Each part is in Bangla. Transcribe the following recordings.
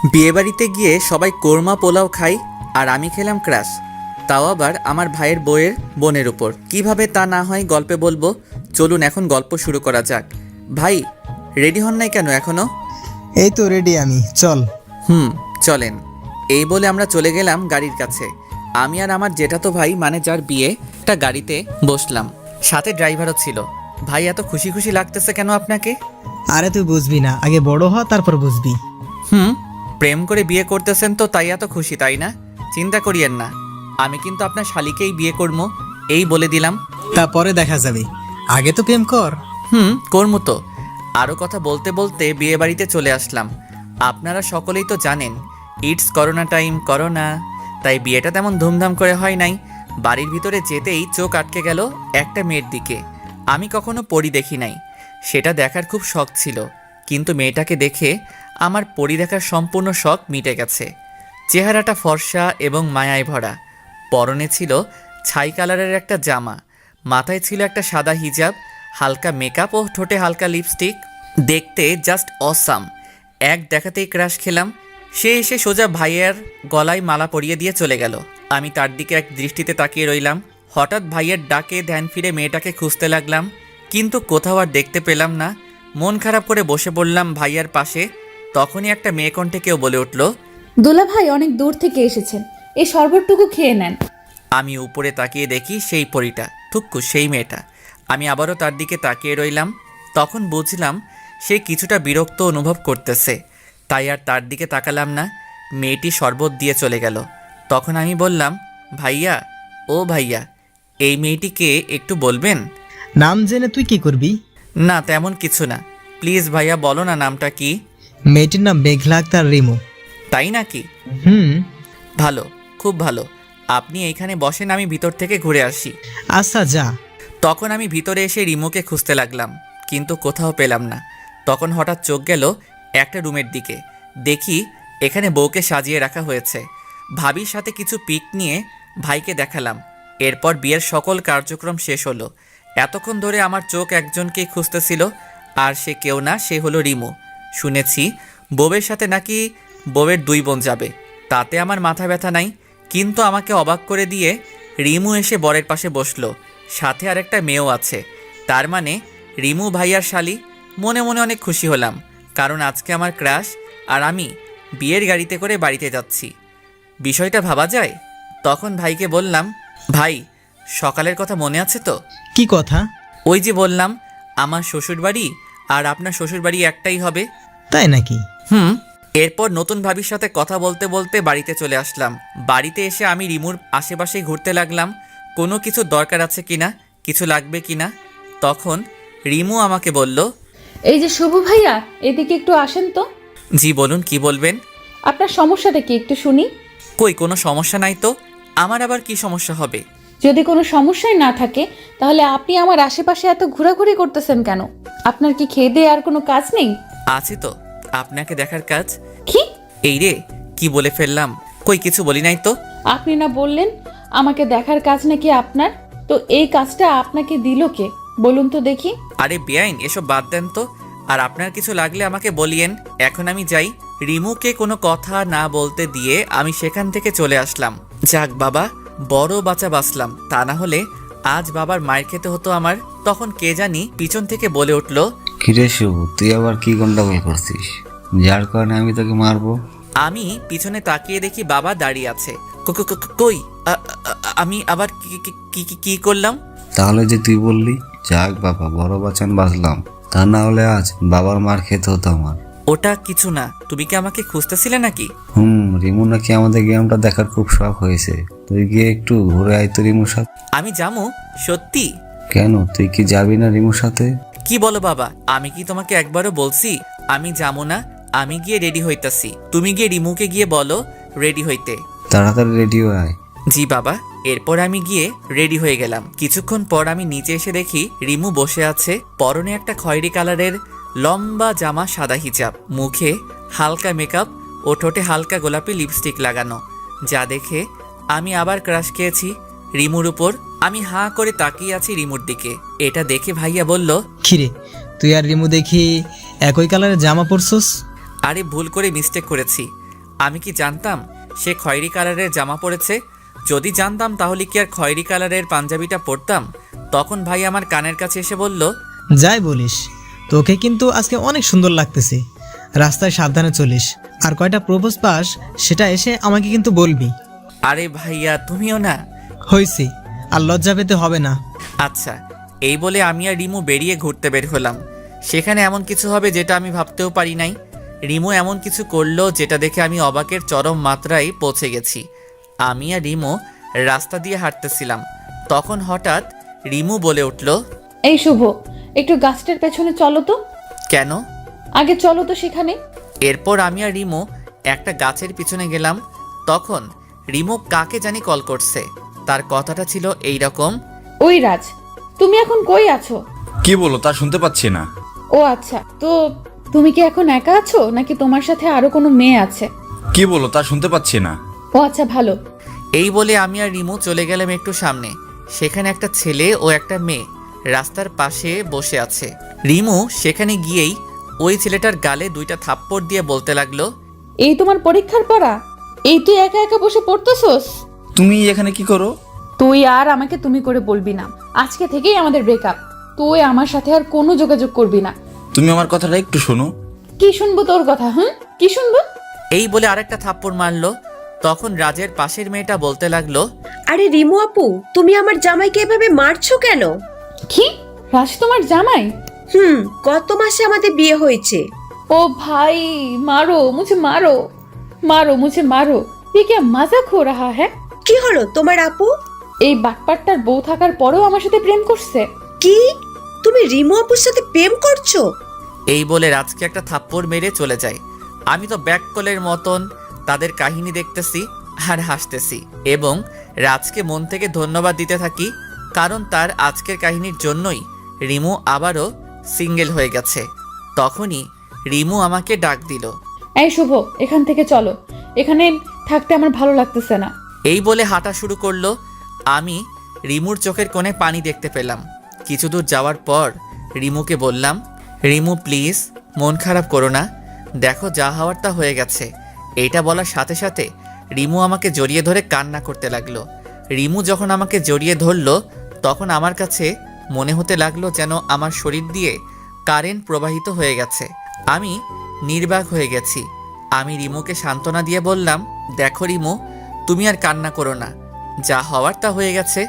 বিয়েবাড়িতে গিয়ে সবাই কোরমা পোলাও খায় আর আমি খেলাম ক্রাশ, তাও আবার আমার ভাইয়ের বউয়ের বোনের উপর। কিভাবে তা না হয় গল্পে বলবো, চলুন এখন গল্প শুরু করা যাক। ভাই রেডি হন নাই কেন এখনো? এই তো রেডি আমি, চল। চলেন। এই বলে আমরা চলে গেলাম গাড়ির কাছে। আমি আর আমার জেঠাতো ভাই মানে যার বিয়ে, একটা গাড়িতে বসলাম, সাথে ড্রাইভারও ছিল। ভাই এত খুশি খুশি লাগতেছে কেন আপনাকে? আরে তুই বুঝবি না, আগে বড় হ তারপর বুঝবি। প্রেম করে বিয়ে করতেছেন তো তাই এত খুশি, তাই না? চিন্তা করিয়েন না, আমি কিন্তু আপনার শালিকেই বিয়ে করবো, এই বলে দিলাম। তারপরে দেখা যাবে, আগে তো প্রেম কর। করবো তো। আরও কথা বলতে বলতে বিয়ে বাড়িতে চলে আসলাম। আপনারা সকলেই তো জানেন ইটস করোনা টাইম, করোনা, তাই বিয়েটা তেমন ধুমধাম করে হয় নাই। বাড়ির ভিতরে যেতেই চোখ আটকে গেল একটা মেয়ের দিকে। আমি কখনো পরি দেখি নাই, সেটা দেখার খুব শখ ছিল, কিন্তু মেয়েটাকে দেখে আমার পরি দেখার সম্পূর্ণ শখ মিটে গেছে। চেহারাটা ফর্সা এবং মায়ায় ভরা, পরনে ছিল ছাই কালারের একটা জামা, মাথায় ছিল একটা সাদা হিজাব, হালকা মেকআপ ও ঠোঁটে হালকা লিপস্টিক। দেখতে জাস্ট অসাম। এক দেখাতেই ক্রাশ খেলাম। সে এসে সোজা ভাইয়ের গলায় মালা পরিয়ে দিয়ে চলে গেল। আমি তার দিকে এক দৃষ্টিতে তাকিয়ে রইলাম। হঠাৎ ভাইয়ের ডাকে ধ্যান ফিরে মেয়েটাকে খুঁজতে লাগলাম, কিন্তু কোথাও আর দেখতে পেলাম না। মন খারাপ করে বসে পড়লাম ভাইয়ার পাশে। তখনই একটা মেয়ে কণ্ঠে কেউ বলে উঠল, দুলা ভাই অনেক দূর থেকে এসেছেন, এই শরবতটুকু খেয়ে নেন। আমি উপরে তাকিয়ে দেখি সেই পরীটা, থুক্কু সেই মেয়েটা। আমি আবারও তার দিকে তাকিয়ে রইলাম। তখন বুঝলাম সে কিছুটা বিরক্ত অনুভব করতেছে, তাই আর তার দিকে তাকালাম না। মেয়েটি শরবত দিয়ে চলে গেল। তখন আমি বললাম, ভাইয়া, ও ভাইয়া, এই মেয়েটিকে একটু বলবেন? নাম জেনে তুই কি করবি? না তেমন কিছু না, প্লিজ ভাইয়া বলো না নামটা কি। মেয়েটির নাম মেঘলা আক্তার রিমু। তাই নাকি? হুম। ভালো, খুব ভালো। আপনি এইখানে বসেন, আমি ভিতর থেকে ঘুরে আসি। আচ্ছা যা। তখন আমি ভিতরে এসে রিমুকে খুঁজতে লাগলাম, কিন্তু কোথাও পেলাম না। তখন হঠাৎ চোখ গেল একটা রুমের দিকে। দেখি এখানে বউকে সাজিয়ে রাখা হয়েছে। ভাবির সাথে কিছু পিক নিয়ে ভাইকে দেখালাম। এরপর বিয়ের সকল কার্যক্রম শেষ হলো। এতক্ষণ ধরে আমার চোখ একজনকেই খুঁজতেছিল, আর সে কেউ না, সে হলো রিমু। শুনেছি বউয়ের সাথে নাকি বউয়ের 2 বোন যাবে, তাতে আমার মাথা ব্যথা নাই, কিন্তু আমাকে অবাক করে দিয়ে রিমু এসে বরের পাশে বসলো। সাথে আর একটা মেয়েও আছে, তার মানে রিমু ভাইয়ার শালি। মনে মনে অনেক খুশি হলাম, কারণ আজকে আমার ক্রাশ আর আমি বিয়ের গাড়িতে করে বাড়িতে যাচ্ছি। বিষয়টা ভাবা যায়। তখন ভাইকে বললাম, ভাই সকালের কথা মনে আছে তো? কি কথা? ওই যে বললাম আমার শ্বশুরবাড়ি আর আপনার শ্বশুরবাড়ি একটাই হবে। তাই নাকি? এরপর নতুন ভাবির সাথে কথা বলতে বলতে বাড়িতে চলে আসলাম। বাড়িতে এসে আমি রিমুর আশেপাশে ঘুরতে লাগলাম, কোনো কিছু দরকার আছে কিনা, কিছু লাগবে কিনা। তখন রিমু আমাকে বলল, এই যে শুভ ভাইয়া, এদিকে একটু আসেন তো। জি বলুন, কি বলবেন? আপনার সমস্যাটা কি একটু শুনি। কই কোনো সমস্যা নাই তো, আমার আবার কি সমস্যা হবে? যদি কোনো সমস্যাই না থাকে তাহলে আপনি আমার আশেপাশে এত ঘোরাঘুরি করতেছেন কেন? আপনার কি খেয়ে দিয়ে আর কোনো কাজ নেই? আছে তো, আপনাকে দেখার কাজ। কি? এই রে, কি বলে ফেললাম? কই কিছু বলি নাই তো। আপনি না বললেন আমাকে দেখার কাজ নাকি আপনার? তো এই কাজটা আপনাকে দিল কে বলুন তো দেখি। আরে বেআইন, এসব বাদ দেন তো। আর আপনার কিছু লাগলে আমাকে বলিয়েন, এখন আমি যাই। রিমুকে কোনো কথা না বলতে দিয়ে আমি সেখান থেকে চলে আসলাম। যাক বাবা, বড় বাঁচা বাঁচলাম, তা না হলে আজ বাবার মায়ের খেতে হতো আমার। তখন কে জানি পিছন থেকে বলে উঠল, কিরে শুভ, তুই আবার কি গন্ডগোল করছিস যার কারণে আমি তোকে মারবো? আমি পিছনে তাকিয়ে দেখি বাবা দাঁড়িয়ে আছে। কই আমি আবার কি করলাম? তাহলে যে তুই বললি, যাক বাবা বড় বাঁচান বাঁচলাম, তা না হলে আজ বাবার মার খেতে হতো আমার। ওটা কিছু না, তুমি কি আমাকে খুঁজতেছিলে নাকি? রিমু নাকি আমাদের গেমটা দেখার খুব শখ হয়েছে, তুই গিয়ে একটু ঘুরে আয় তো রিমুর সাথে। আমি যাবো? সত্যি? কেন, তুই কি যাবি না রিমুর সাথে? কি বলো বাবা, আমি কি তোমাকে একবারও বলছি আমি যাবো না? আমি গিয়ে রেডি হইতাছি, তুমি গিয়ে রিমুকে গিয়ে বলো রেডি হইতে। তাড়াতাড়ি রেডি হয়ে আয়। জি বাবা। এরপর আমি গিয়ে রেডি হয়ে গেলাম। কিছুক্ষণ পর আমি নিচে এসে দেখি রিমু বসে আছে, পরনে একটা খয়েরি কালারের লম্বা জামা, সাদা হিজাব, মুখে হালকা মেকআপ ও ঠোঁটে হালকা গোলাপি লিপস্টিক লাগানো। যা দেখে আমি আবার ক্রাশ খেয়েছি রিমুর উপর। আমি হাঁ করে তাকিয়ে আছি রিমুর দিকে। এটা দেখে ভাইয়া বলল, খিরে, তুই আর রিমু দেখি একই কালারের জামা পরছস। আরে ভুল করে মিস্টেক করেছি, আমি কি জানতাম সে খয়েরি কালারের জামা পরেছে? যদি জানতাম তাহলে কি আর খয়েরি কালারের পাঞ্জাবিটা পরতাম? তখন ভাই আমার কানের কাছে এসে বলল, যাই বলিস, তোকে কিন্তু আজকে অনেক সুন্দর লাগতেছে। রাস্তায় সাবধানে চলিস, আর কয়টা প্রপোজ পাস সেটা এসে আমাকে কিন্তু বলবি। আরে ভাইয়া তুমিও না। হইছে, আর লজ্জা পেতে হবে না। আচ্ছা, এই বলে আমি আর রিমু বেরিয়ে ঘুরতে বের হলাম। সেখানে এমন কিছু হবে যেটা আমি ভাবতেও পারি নাই। রিমু এমন কিছু করলো যেটা দেখে আমি অবাকের চরম মাত্রায় পৌঁছে গেছি। আমি আর রিমু রাস্তা দিয়ে হাঁটতেছিলাম, তখন হঠাৎ রিমু বলে উঠল, এই শুভ, একটু গাছটার পেছনে চলো তো। কেন? আগে চলো তো সেখানে। এরপর আমি আর রিমু একটা গাছের পিছনে গেলাম। তখন রিমু কাকে জানি কল করছে। তার কথাটা ছিল এই রকম, ওই রাজ, তুমি এখন কই আছো? কি বলো তা শুনতে পাচ্ছি না। ও আচ্ছা, তো তুমি কি এখন একা আছো নাকি তোমার সাথে আরো কোনো মেয়ে আছে? কি বলো তা শুনতে পাচ্ছি না। ও আচ্ছা, ভালো। এই বলে আমি আর রিমু চলে গেলাম একটু সামনে। সেখানে একটা ছেলে ও একটা মেয়ে রাস্তার পাশে বসে আছে। রিমু সেখানে গিয়েই ওই ছেলেটার গালে 2টা থাপ্পড় দিয়ে বলতে লাগলো, এই তোমার পরীক্ষার পড়া? এই তুই একা একা বসে পড়তেছস? তুমি এখানে কি করো? তুই আর আমাকে তুমি করে বলবি না। আজকে থেকেই আমাদের ব্রেকআপ। তুই আমার সাথে আর কোনো যোগাযোগ করবি না। তুমি আমার কথাটা একটু শোনো। কি শুনবো তোর কথা? কি শুনবো? এই বলে আরেকটা থাপ্পড় মারলো। তখন রাজের পাশের মেয়েটা বলতে লাগলো, আরে রিমু আপু, তুমি আমার জামাইকে এভাবে মারছো কেন? কি? রাজ তোমার জামাই? গত মাসে আমাদের বিয়ে হয়েছে। ओ भाई, मारो मुझे, मारो मारो मुझे, मारो। ये क्या मजाक हो रहा है? কি হলো তোমার আপু? এই বাটপারটার বউ থাকার পরেও আমার সাথে প্রেম করছে। কি? তুমি রিমু আপুর সাথে প্রেম করছো? এই বলে রাজকে একটা থাপ্পড় মেরে চলে যায়। আমি তো ব্যাককলের মতন তাদের কাহিনী দেখতেছি আর হাসতেছি এবং রাজকে মন থেকে ধন্যবাদ দিতে থাকি, কারণ তার আজকের কাহিনীর জন্যই রিমু আবারও সিঙ্গেল হয়ে গেছে। তখনই রিমু আমাকে ডাক দিল, এই শুভ, এখান থেকে চলো, এখানে থাকতে আমার ভালো লাগতেছে না। এই বলে হাঁটা শুরু করলো। আমি রিমুর চোখের কোণে পানি দেখতে পেলাম। কিছু দূর যাওয়ার পর রিমুকে বললাম, রিমু প্লিজ মন খারাপ করো না, দেখো যা হওয়ার তা হয়ে গেছে। এইটা বলার সাথে সাথে রিমু আমাকে জড়িয়ে ধরে কান্না করতে লাগলো। রিমু যখন আমাকে জড়িয়ে ধরলো তখন আমার কাছে মনে হতে লাগলো যেন আমার শরীর দিয়ে কারেন্ট প্রবাহিত হয়ে গেছে। আমি নির্বাক হয়ে গেছি। আমি রিমুকে সান্ত্বনা দিয়ে বললাম, দেখো রিমু, তুমি আর কান্না করো না, যা হওয়ার তা হয়ে গেছে।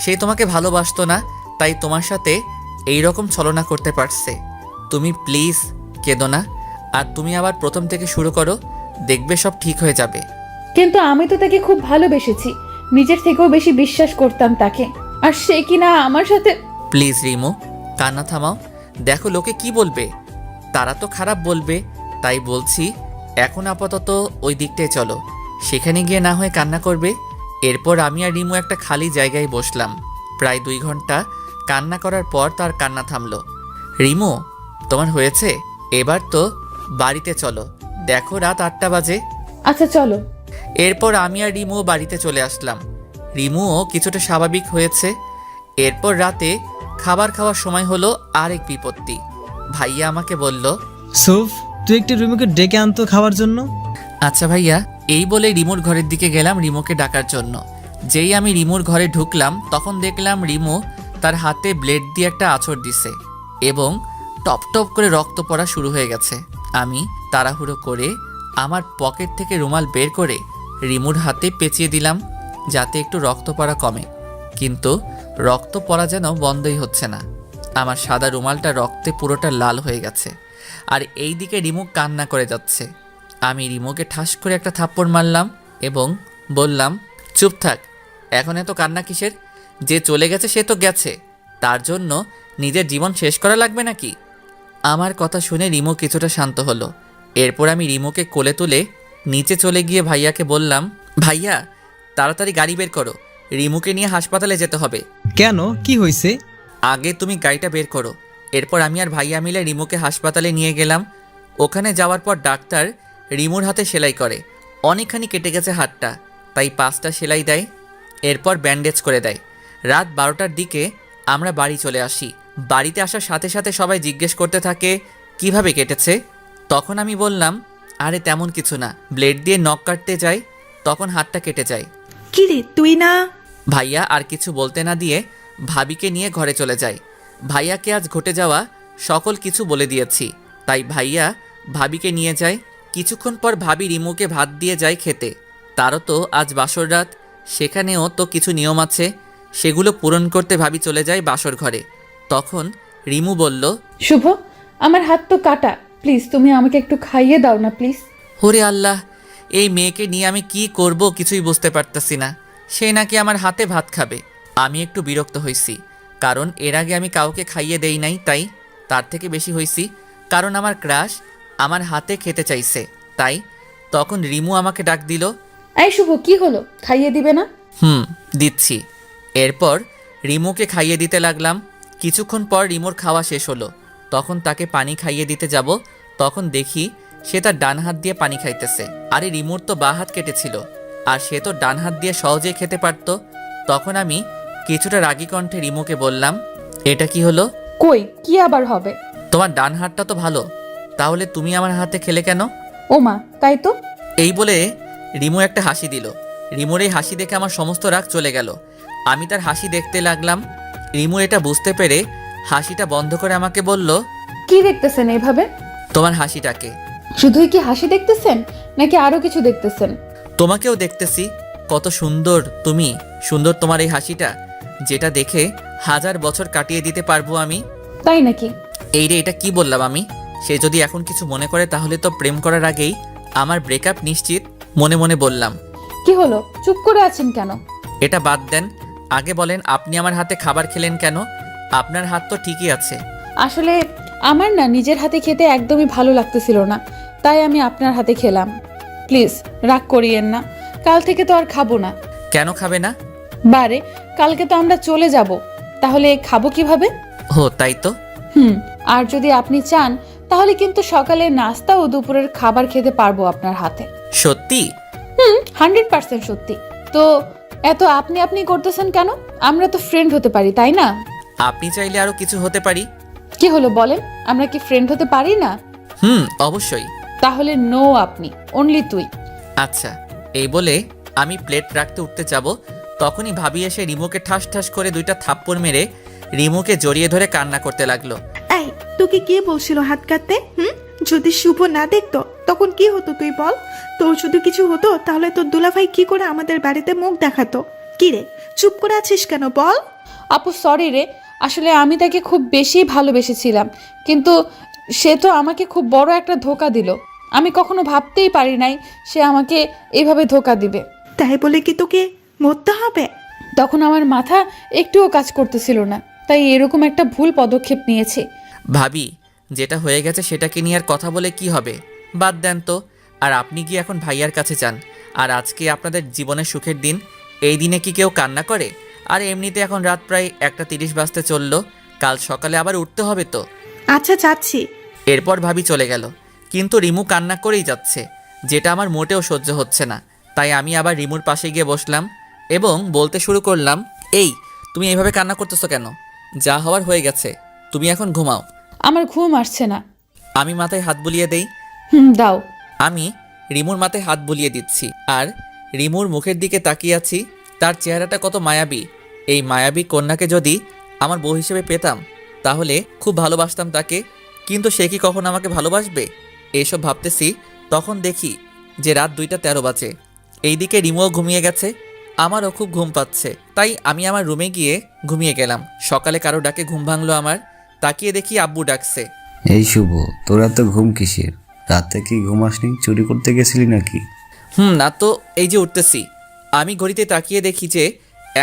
সে তোমাকে ভালোবাসতো না, তাই তোমার সাথে এই রকম ছলনা করতে পারছে। তুমি প্লিজ কেঁদো না, আর তুমি আবার প্রথম থেকে শুরু করো, দেখবে সব ঠিক হয়ে যাবে। কিন্তু আমি তো তাকে খুব ভালোবেসেছি, নিজের থেকেও বেশি বিশ্বাস করতাম তাকে, আর সে কিনা আমার সাথে। প্লিজ রিমু, কান্না থামাও। দেখো লোকে কি বলবে, তারা তো খারাপ বলবে, তাই বলছি এখন আপাতত ওই দিকটায় চলো, সেখানে গিয়ে না হয় কান্না করবে। এরপর আমি আর রিমু একটা খালি জায়গায় বসলাম। প্রায় 2 ঘন্টা কান্না করার পর তার কান্না থামলো। রিমু, তোমার হয়েছে, এবার তো বাড়িতে চলো, দেখো রাত 8টা বাজে। আচ্ছা চলো। এরপর আমি আর রিমু বাড়িতে চলে আসলাম। রিমুও কিছুটা স্বাভাবিক হয়েছে। এরপর রাতে খাবার খাওয়ার সময় হলো আরেক বিপত্তি। ভাইয়া আমাকে বলল, সুফ, তুই একটু রিমুকে ডেকে আনতো খাওয়ার জন্য। আচ্ছা ভাইয়া। এই বলে রিমুর ঘরের দিকে গেলাম রিমুকে ডাকার জন্য। যেই আমি রিমুর ঘরে ঢুকলাম তখন দেখলাম রিমু তার হাতে ব্লেড দিয়ে একটা আঁচড় দিছে এবং টপ টপ করে রক্ত পড়া শুরু হয়ে গেছে। আমি তাড়াহুড়ো করে আমার পকেট থেকে রুমাল বের করে রিমুর হাতে পেঁচিয়ে দিলাম যাতে একটু রক্ত পড়া কমে, কিন্তু রক্ত পড়া যেন বন্ধই হচ্ছে না। আমার সাদা রুমালটা রক্তে পুরোটা লাল হয়ে গেছে, আর এই দিকে রিমু কান্না করে যাচ্ছে। আমি রিমুকে ঠাস করে একটা থাপ্পড় মারলাম এবং বললাম, চুপ থাক, এখন এত কান্না কিসের? যে চলে গেছে সে তো গেছে, তার জন্য নিজের জীবন শেষ করা লাগবে নাকি? আমার কথা শুনে রিমু কিছুটা শান্ত হলো। এরপর আমি রিমুকে কোলে তুলে নিচে চলে গিয়ে ভাইয়াকে বললাম, ভাইয়া তাড়াতাড়ি গাড়ি বের করো, রিমুকে নিয়ে হাসপাতালে যেতে হবে। কেন, কি হয়েছে? আগে তুমি গাড়িটা বের করো। এরপর আমি আর ভাইয়া মিলে রিমুকে হাসপাতালে নিয়ে গেলাম। ওখানে যাওয়ার পর ডাক্তার রিমুর হাতে সেলাই করে। অনেকখানি কেটে গেছে হাতটা, তাই 5টা সেলাই দেয়, এরপর ব্যান্ডেজ করে দেয়। রাত 12টার দিকে আমরা বাড়ি চলে আসি। বাড়িতে আসার সাথে সাথে সবাই জিজ্ঞেস করতে থাকে কিভাবে কেটেছে। তখন আমি বললাম, আরে তেমন কিছু না, ব্লেড দিয়ে নখ কাটতে যাই, তখন হাতটা কেটে যায়। কিরে তুই না? ভাইয়া আর কিছু বলতে না দিয়ে ভাবিকে নিয়ে ঘরে চলে যায়। ভাইয়াকে আজ ঘটে যাওয়া সকল কিছু বলে দিয়েছি, তাই ভাইয়া ভাবিকে নিয়ে যায়। কিছুক্ষণ পর ভাবি রিমুকে ভাত দিয়ে যায় খেতে। তারও তো আজ বাসর রাত, সেখানেও তো কিছু নিয়ম আছে, সেগুলো পূরণ করতে ভাবি চলে যায় বাসর ঘরে। তখন রিমু বলল, শুভ, আমার হাত তো কাটা, প্লিজ তুমি আমাকে একটু খাইয়ে দাও না প্লিজ। ওরে আল্লাহ, এই মেয়েকে নিয়ে আমি কি করব কিছুই বুঝতে পারতাছি না। সে নাকি আমার হাতে ভাত খাবে। আমি একটু বিরক্ত হইছি, কারণ এর আগে আমি কাউকে খাইয়ে দেই নাই, তাই তার থেকে বেশি হইছি কারণ আমার ক্রাশ আমার হাতে খেতে চাইছে। তাই তখন রিমু আমাকে ডাক দিল। এই শুভ, কি হলো, খাইয়ে দিবে না? দিচ্ছি। এরপর রিমুকে খাইয়ে দিতে লাগলাম। কিছুক্ষণ পর রিমুর খাওয়া শেষ হলো, তখন তাকে পানি খাইয়ে দিতে যাব। তখন দেখি সে তার ডান হাত দিয়ে পানি খাইতেছে। আরে রিমুর তো বাঁ হাত কেটেছিল, আর সে তো ডান হাত দিয়ে সহজেই খেতে পারত। তখন আমি কিছুটা রাগী কণ্ঠে রিমুকে বললাম, এটা কি হলো? কই, কি আবার হবে? তোমার ডান হাতটা তো ভালো, তাহলে তুমি আমার হাতে খেলে কেন? ও মা, তাই তো। এই বলে রিমু একটা হাসি দিল। রিমুর এই হাসি দেখে আমার সমস্ত রাগ চলে গেল। আমি তার হাসি দেখতে লাগলাম। রিমু এটা বুঝতে পেরে হাসিটা বন্ধ করে আমাকে বলল, কি দেখতেছেন এইভাবে? তোমার হাসিটাকে। শুধুই কি হাসি দেখতেছেন নাকি আরো কিছু দেখতেছেন? তোমাকেও দেখতেছি, কত সুন্দর তুমি, সুন্দর তোমার এই হাসিটা, যেটা দেখে 1000 বছর কাটিয়ে দিতে পারবো আমি। তাই নাকি? এই রে, এটা কি বললাম আমি? সে যদি এখন কিছু মনে করে তাহলে তো প্রেম করার আগেই আমার ব্রেকআপ নিশ্চিত। মনে মনে বললাম। কি হলো, চুপ করে আছেন কেন? এটা বাদ দেন, আগে বলেন আপনি আমার হাতে খাবার খেলেন কেন? আপনার হাত তো ঠিকই আছে। আসলে আমার না নিজের হাতে খেতে একদমই ভালো লাগতেছিল না, তাই আমি আপনার হাতে খেলাম। প্লিজ রাগ করিয়েন না, কাল থেকে তো আর খাবো না। কেন খাবে না? বারে, কালকে তো আমরা চলে যাব, তাহলে খাবো কিভাবে? ও তাই তো। আর যদি আপনি চান তাহলে কিন্তু সকালে নাস্তা ও দুপুরের খাবার খেতে পারবো আপনার হাতে। সত্যি? 100% সত্যি। তো এত আপনি আপনি করতেছেন কেন? আমরা তো ফ্রেন্ড হতে পারি, তাই না? আপনি চাইলে আরো কিছু হতে পারি। কি হলো বলেন, আমরা কি ফ্রেন্ড হতে পারি না? অবশ্যই। তাহলে নো, আপনি অনলি তুই। আচ্ছা। এই বলে আমি প্লেট রাখতে উঠতে যাব, তখনই ভাবি এসে রিমুকে ঠাস ঠাস করে 2টা থাপ্পড় মেরে রিমুকে জড়িয়ে ধরে কান্না করতে লাগলো। এই, তোকে কে বলছিল হাত কাটতে? যদি শুভ না দেখতো তখন কি হতো তুই বল? তোর যদি কিছু হতো তাহলে তোর দুলাভাই কি করে আমাদের বাড়িতে মুখ দেখাতো? কি রে, চুপ করে আছিস কেন বল? আপু সরি রে, আসলে আমি তাকে খুব বেশি ভালোবেসেছিলাম, কিন্তু সে তো আমাকে খুব বড় একটা ধোকা দিল। আমি কখনো ভাবতেই পারি নাই সে আমাকে এইভাবে ধোকা দিবে। তাই বলে কি তোকে মরতে হবে? তখন আমার মাথা একটুও কাজ করতেছিল না, তাই এরকম একটা ভুল পদক্ষেপ নিয়েছি। ভাবি, যেটা হয়ে গেছে সেটাকে নিয়ে আর কথা বলে কি হবে? বাদ দেন তো। আর আপনি কি এখন ভাইয়ার কাছে যান। আর আজকে আপনাদের জীবনের সুখের দিন, এই দিনে কি কেউ কান্না করে? আর এমনিতে এখন রাত প্রায় 1:30 বাজতে চললো, কাল সকালে আবার উঠতে হবে তো। আচ্ছা যাচ্ছি। এরপর ভাবি চলে গেল, কিন্তু রিমু কান্না করেই যাচ্ছে, যেটা আমার মোটেও সহ্য হচ্ছে না। তাই আমি আবার রিমুর পাশে গিয়ে বসলাম এবং বলতে শুরু করলাম, এই তুমি এইভাবে কান্না করতেছো কেন? যা হওয়ার হয়ে গেছে, তুমি এখন ঘুমাও। আমার ঘুম আসছে না। আমি মাথায় হাত বুলিয়ে দেই। দাও। আমি রিমুর মাথায় হাত বুলিয়ে দিচ্ছি আর রিমুর মুখের দিকে তাকিয়ে আছি। তার চেহারাটা কত মায়াবী। এই মায়াবী কন্যাকে যদি আমার বউ হিসেবে পেতাম তাহলে খুব ভালোবাসতাম তাকে, কিন্তু সে কি কখন আমাকে ভালোবাসবে? এইসব ভাবতেছি, তখন দেখি যে রাত 2:13 বাজে। এইদিকে রিমুও ঘুমিয়ে গেছে, আমারও খুব ঘুম পাচ্ছে, তাই আমি আমার রুমে গিয়ে ঘুমিয়ে গেলাম। সকালে কারো ডাকে ঘুম ভাঙলো আমার, তাকিয়ে দেখি আব্বু ডাকছে। এই শুভ, তোরা তো ঘুম কিসের? রাতে কি ঘুমাসনি? চুরি করতে গেছিলি নাকি? না তো, এই যে উঠতেছি। আমি ঘড়িতে তাকিয়ে দেখি যে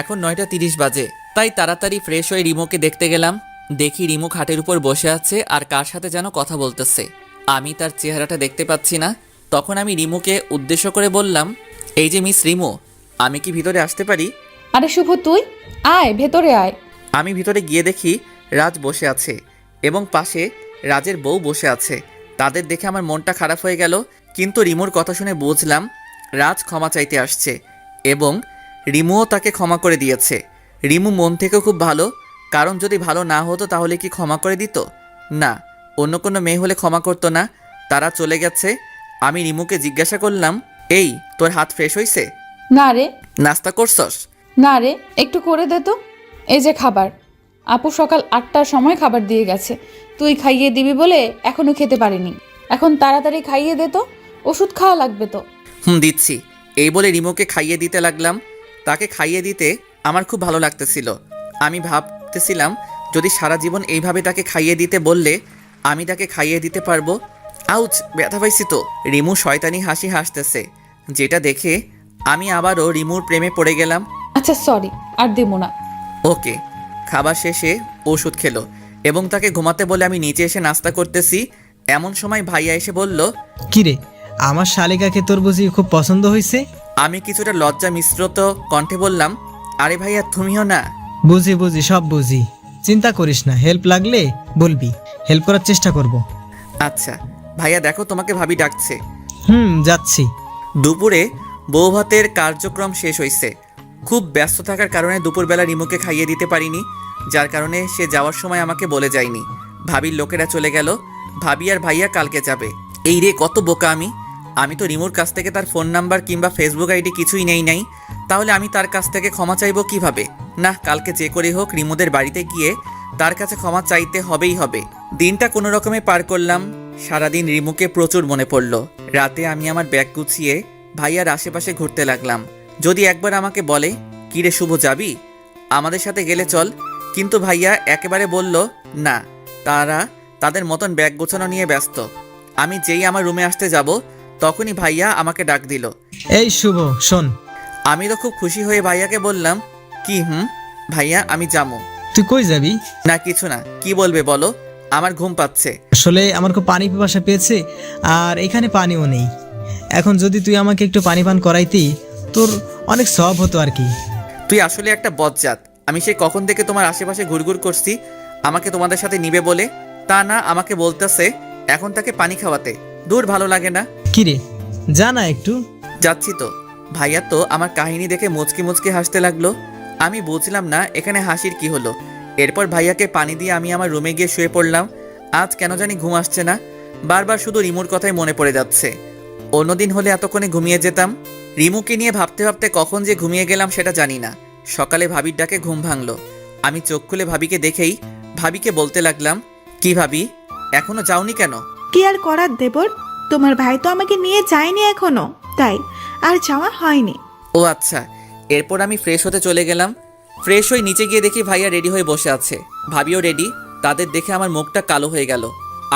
এখন 9:30 বাজে, তাই তাড়াতাড়ি ফ্রেশ হয়ে রিমোকে দেখতে গেলাম। দেখি রিমো খাটের উপর বসে আছে আর কার সাথে যেন কথা বলতেছে। আমি তার চেহারাটা দেখতে পাচ্ছি না। তখন আমি রিমোকে উদ্দেশ্য করে বললাম, এই যে মিস রিমো, আমি কি ভিতরে আসতে পারি? আরে শুভ, তুই আয়, ভেতরে আয়। আমি ভিতরে গিয়ে দেখি রাজ বসে আছে এবং পাশে রাজের বউ বসে আছে। তাদের দেখে আমার মনটা খারাপ হয়ে গেল, কিন্তু রিমোর কথা শুনে বুঝলাম রাজ ক্ষমা চাইতে আসছে এবং রিমুও তাকে ক্ষমা করে দিয়েছে। রিমু মন থেকেও খুব ভালো, কারণ যদি ভালো না হতো তাহলে কি ক্ষমা করে দিত? না, অন্য কোনো মেয়ে হলে ক্ষমা করতো না। তারা চলে গেছে আমি রিমুকে জিজ্ঞাসা করলাম, এই তোর হাত ফ্রেশ হইছে? না রে, নাস্তা করছস? না রে, একটু করে দে তো। এই যে খাবার, আপু সকাল 8টার সময় খাবার দিয়ে গেছে, তুই খাইয়ে দিবি বলে এখনো খেতে পারিনি। এখন তাড়াতাড়ি খাইয়ে দে তো, ওষুধ খাওয়া লাগবে তো। দিচ্ছি। এই বলে রিমুকে খাইয়ে দিতে লাগলাম। তাকে খাইয়ে দিতে আমার খুব ভালো লাগতেছিল। আমি ভাবতেছিলাম যদি সারা জীবন এইভাবে তাকে খাইয়ে দিতে বললে আমি তাকে খাইয়ে দিতে পারবো। আউচ, ব্যথা পাইছি তো। রিমু শয়তানি হাসি হাসতেছে, যেটা দেখে আমি আবারও রিমুর প্রেমে পড়ে গেলাম। আচ্ছা সরি, আর দেবো না। ওকে। খাবার শেষে ওষুধ খেলো এবং তাকে ঘুমাতে বলে আমি নিচে এসে নাস্তা করতেছি। এমন সময় ভাইয়া এসে বলল, কিরে, আমার শালিকাকে তোর বুঝি খুব পছন্দ হয়েছে? আমি কিছুটা লজ্জা মিশ্রিত কণ্ঠে বললাম, আরে ভাইয়া তুমিও না? বুঝি বুঝি, সব বুঝি, চিন্তা করিস না, হেল্প লাগলে বলবি, হেল্প করার চেষ্টা করব। আচ্ছা ভাইয়া, দেখো তোমাকে ভাবি ডাকছে। যাচ্ছি। দুপুরে বউ ভাতের কার্যক্রম শেষ হয়েছে। খুব ব্যস্ত থাকার কারণে দুপুরবেলা রিমুকে খাইয়ে দিতে পারিনি, যার কারণে সে যাওয়ার সময় আমাকে বলে যায়নি। ভাবির লোকেরা চলে গেল। ভাবি আর ভাইয়া কালকে যাবে। এই রে, কত বোকা আমি! আমি তো রিমুর কাছ থেকে তার ফোন নাম্বার কিংবা ফেসবুক আইডি কিছুই নেই নাই। তাহলে আমি তার কাছ থেকে ক্ষমা চাইবো কিভাবে? না, কালকে যে করে হোক রিমুদের বাড়িতে গিয়ে তার কাছে ক্ষমা চাইতে হবেই হবে। দিনটা কোনো রকমে পার করলাম। সারাদিন রিমুকে প্রচুর মনে পড়ল। রাতে আমি আমার ব্যাগ গুছিয়ে ভাইয়ার আশেপাশে ঘুরতে লাগলাম। যদি একবার আমাকে বলে, কিরে শুভ যাবি আমাদের সাথে, গেলে চল, কিন্তু ভাইয়া একেবারে বলল না, তারা তাদের মতন ব্যাগ গোছানো নিয়ে ব্যস্ত। আমি যেই আমার রুমে আসতে যাব তখনই ভাইয়া আমাকে ডাক দিল। এই শুভ, শোন। আমি তো খুব খুশি হয়ে ভাইয়াকে বললাম, কি? ভাইয়া আমি যাবো। তুই কই যাবি? না কিছু না। কি বলবে বলো? আমার ঘুম পাচ্ছে। আসলে আমার খুব পানি পিপাসা পেয়েছে, আর এখানে পানিও নেই। এখন যদি তুই আমাকে একটু পানি পান করাইতি, তোর অনেক সব হতো আর কি। তুই আসলে একটা বজ্জাত। আমি সেই কখন থেকে তোমার আশেপাশে ঘুরঘুর করছি আমাকে তোমাদের সাথে নিবে বলে, তা না আমাকে বলতেছে এখন তাকে পানি খাওয়াতে। দূর, ভালো লাগে না। কিরে, যা না একটু। যাচ্ছি তো। ভাইয়া তো আমার কাহিনী দেখে মুচকি মুচকি হাসতে লাগলো। আমি বুঝলাম না এখানে হাসির কি হলো। এরপর ভাইয়াকে পানি দিয়ে আমি আমার রুমে গিয়ে শুয়ে পড়লাম। আজ কেন জানি ঘুম আসছে না, বারবার শুধু রিমুর কথাই মনে পড়ে যাচ্ছে। অন্যদিন হলে এতক্ষণে ঘুমিয়ে যেতাম। রিমুকে নিয়ে ভাবতে ভাবতে কখন যে ঘুমিয়ে গেলাম সেটা জানি না। সকালে ভাবির ডাকে ঘুম ভাঙলো। আমি চোখ খুলে ভাবিকে দেখেই ভাবিকে বলতে লাগলাম, কি ভাবি, এখনো যাওনি কেন? কি আর করার দেবর, তোমার ভাই তো আমাকে নিয়ে যায়নি এখনো, তাই আর যাওয়া হয়নি। ও আচ্ছা। এরপর আমি ফ্রেশ হতে চলে গেলাম। ফ্রেশ হয়ে নিচে গিয়ে দেখি ভাইয়া রেডি হয়ে বসে আছে, ভাবিও রেডি। তাদের দেখে আমার মুখটা কালো হয়ে গেল।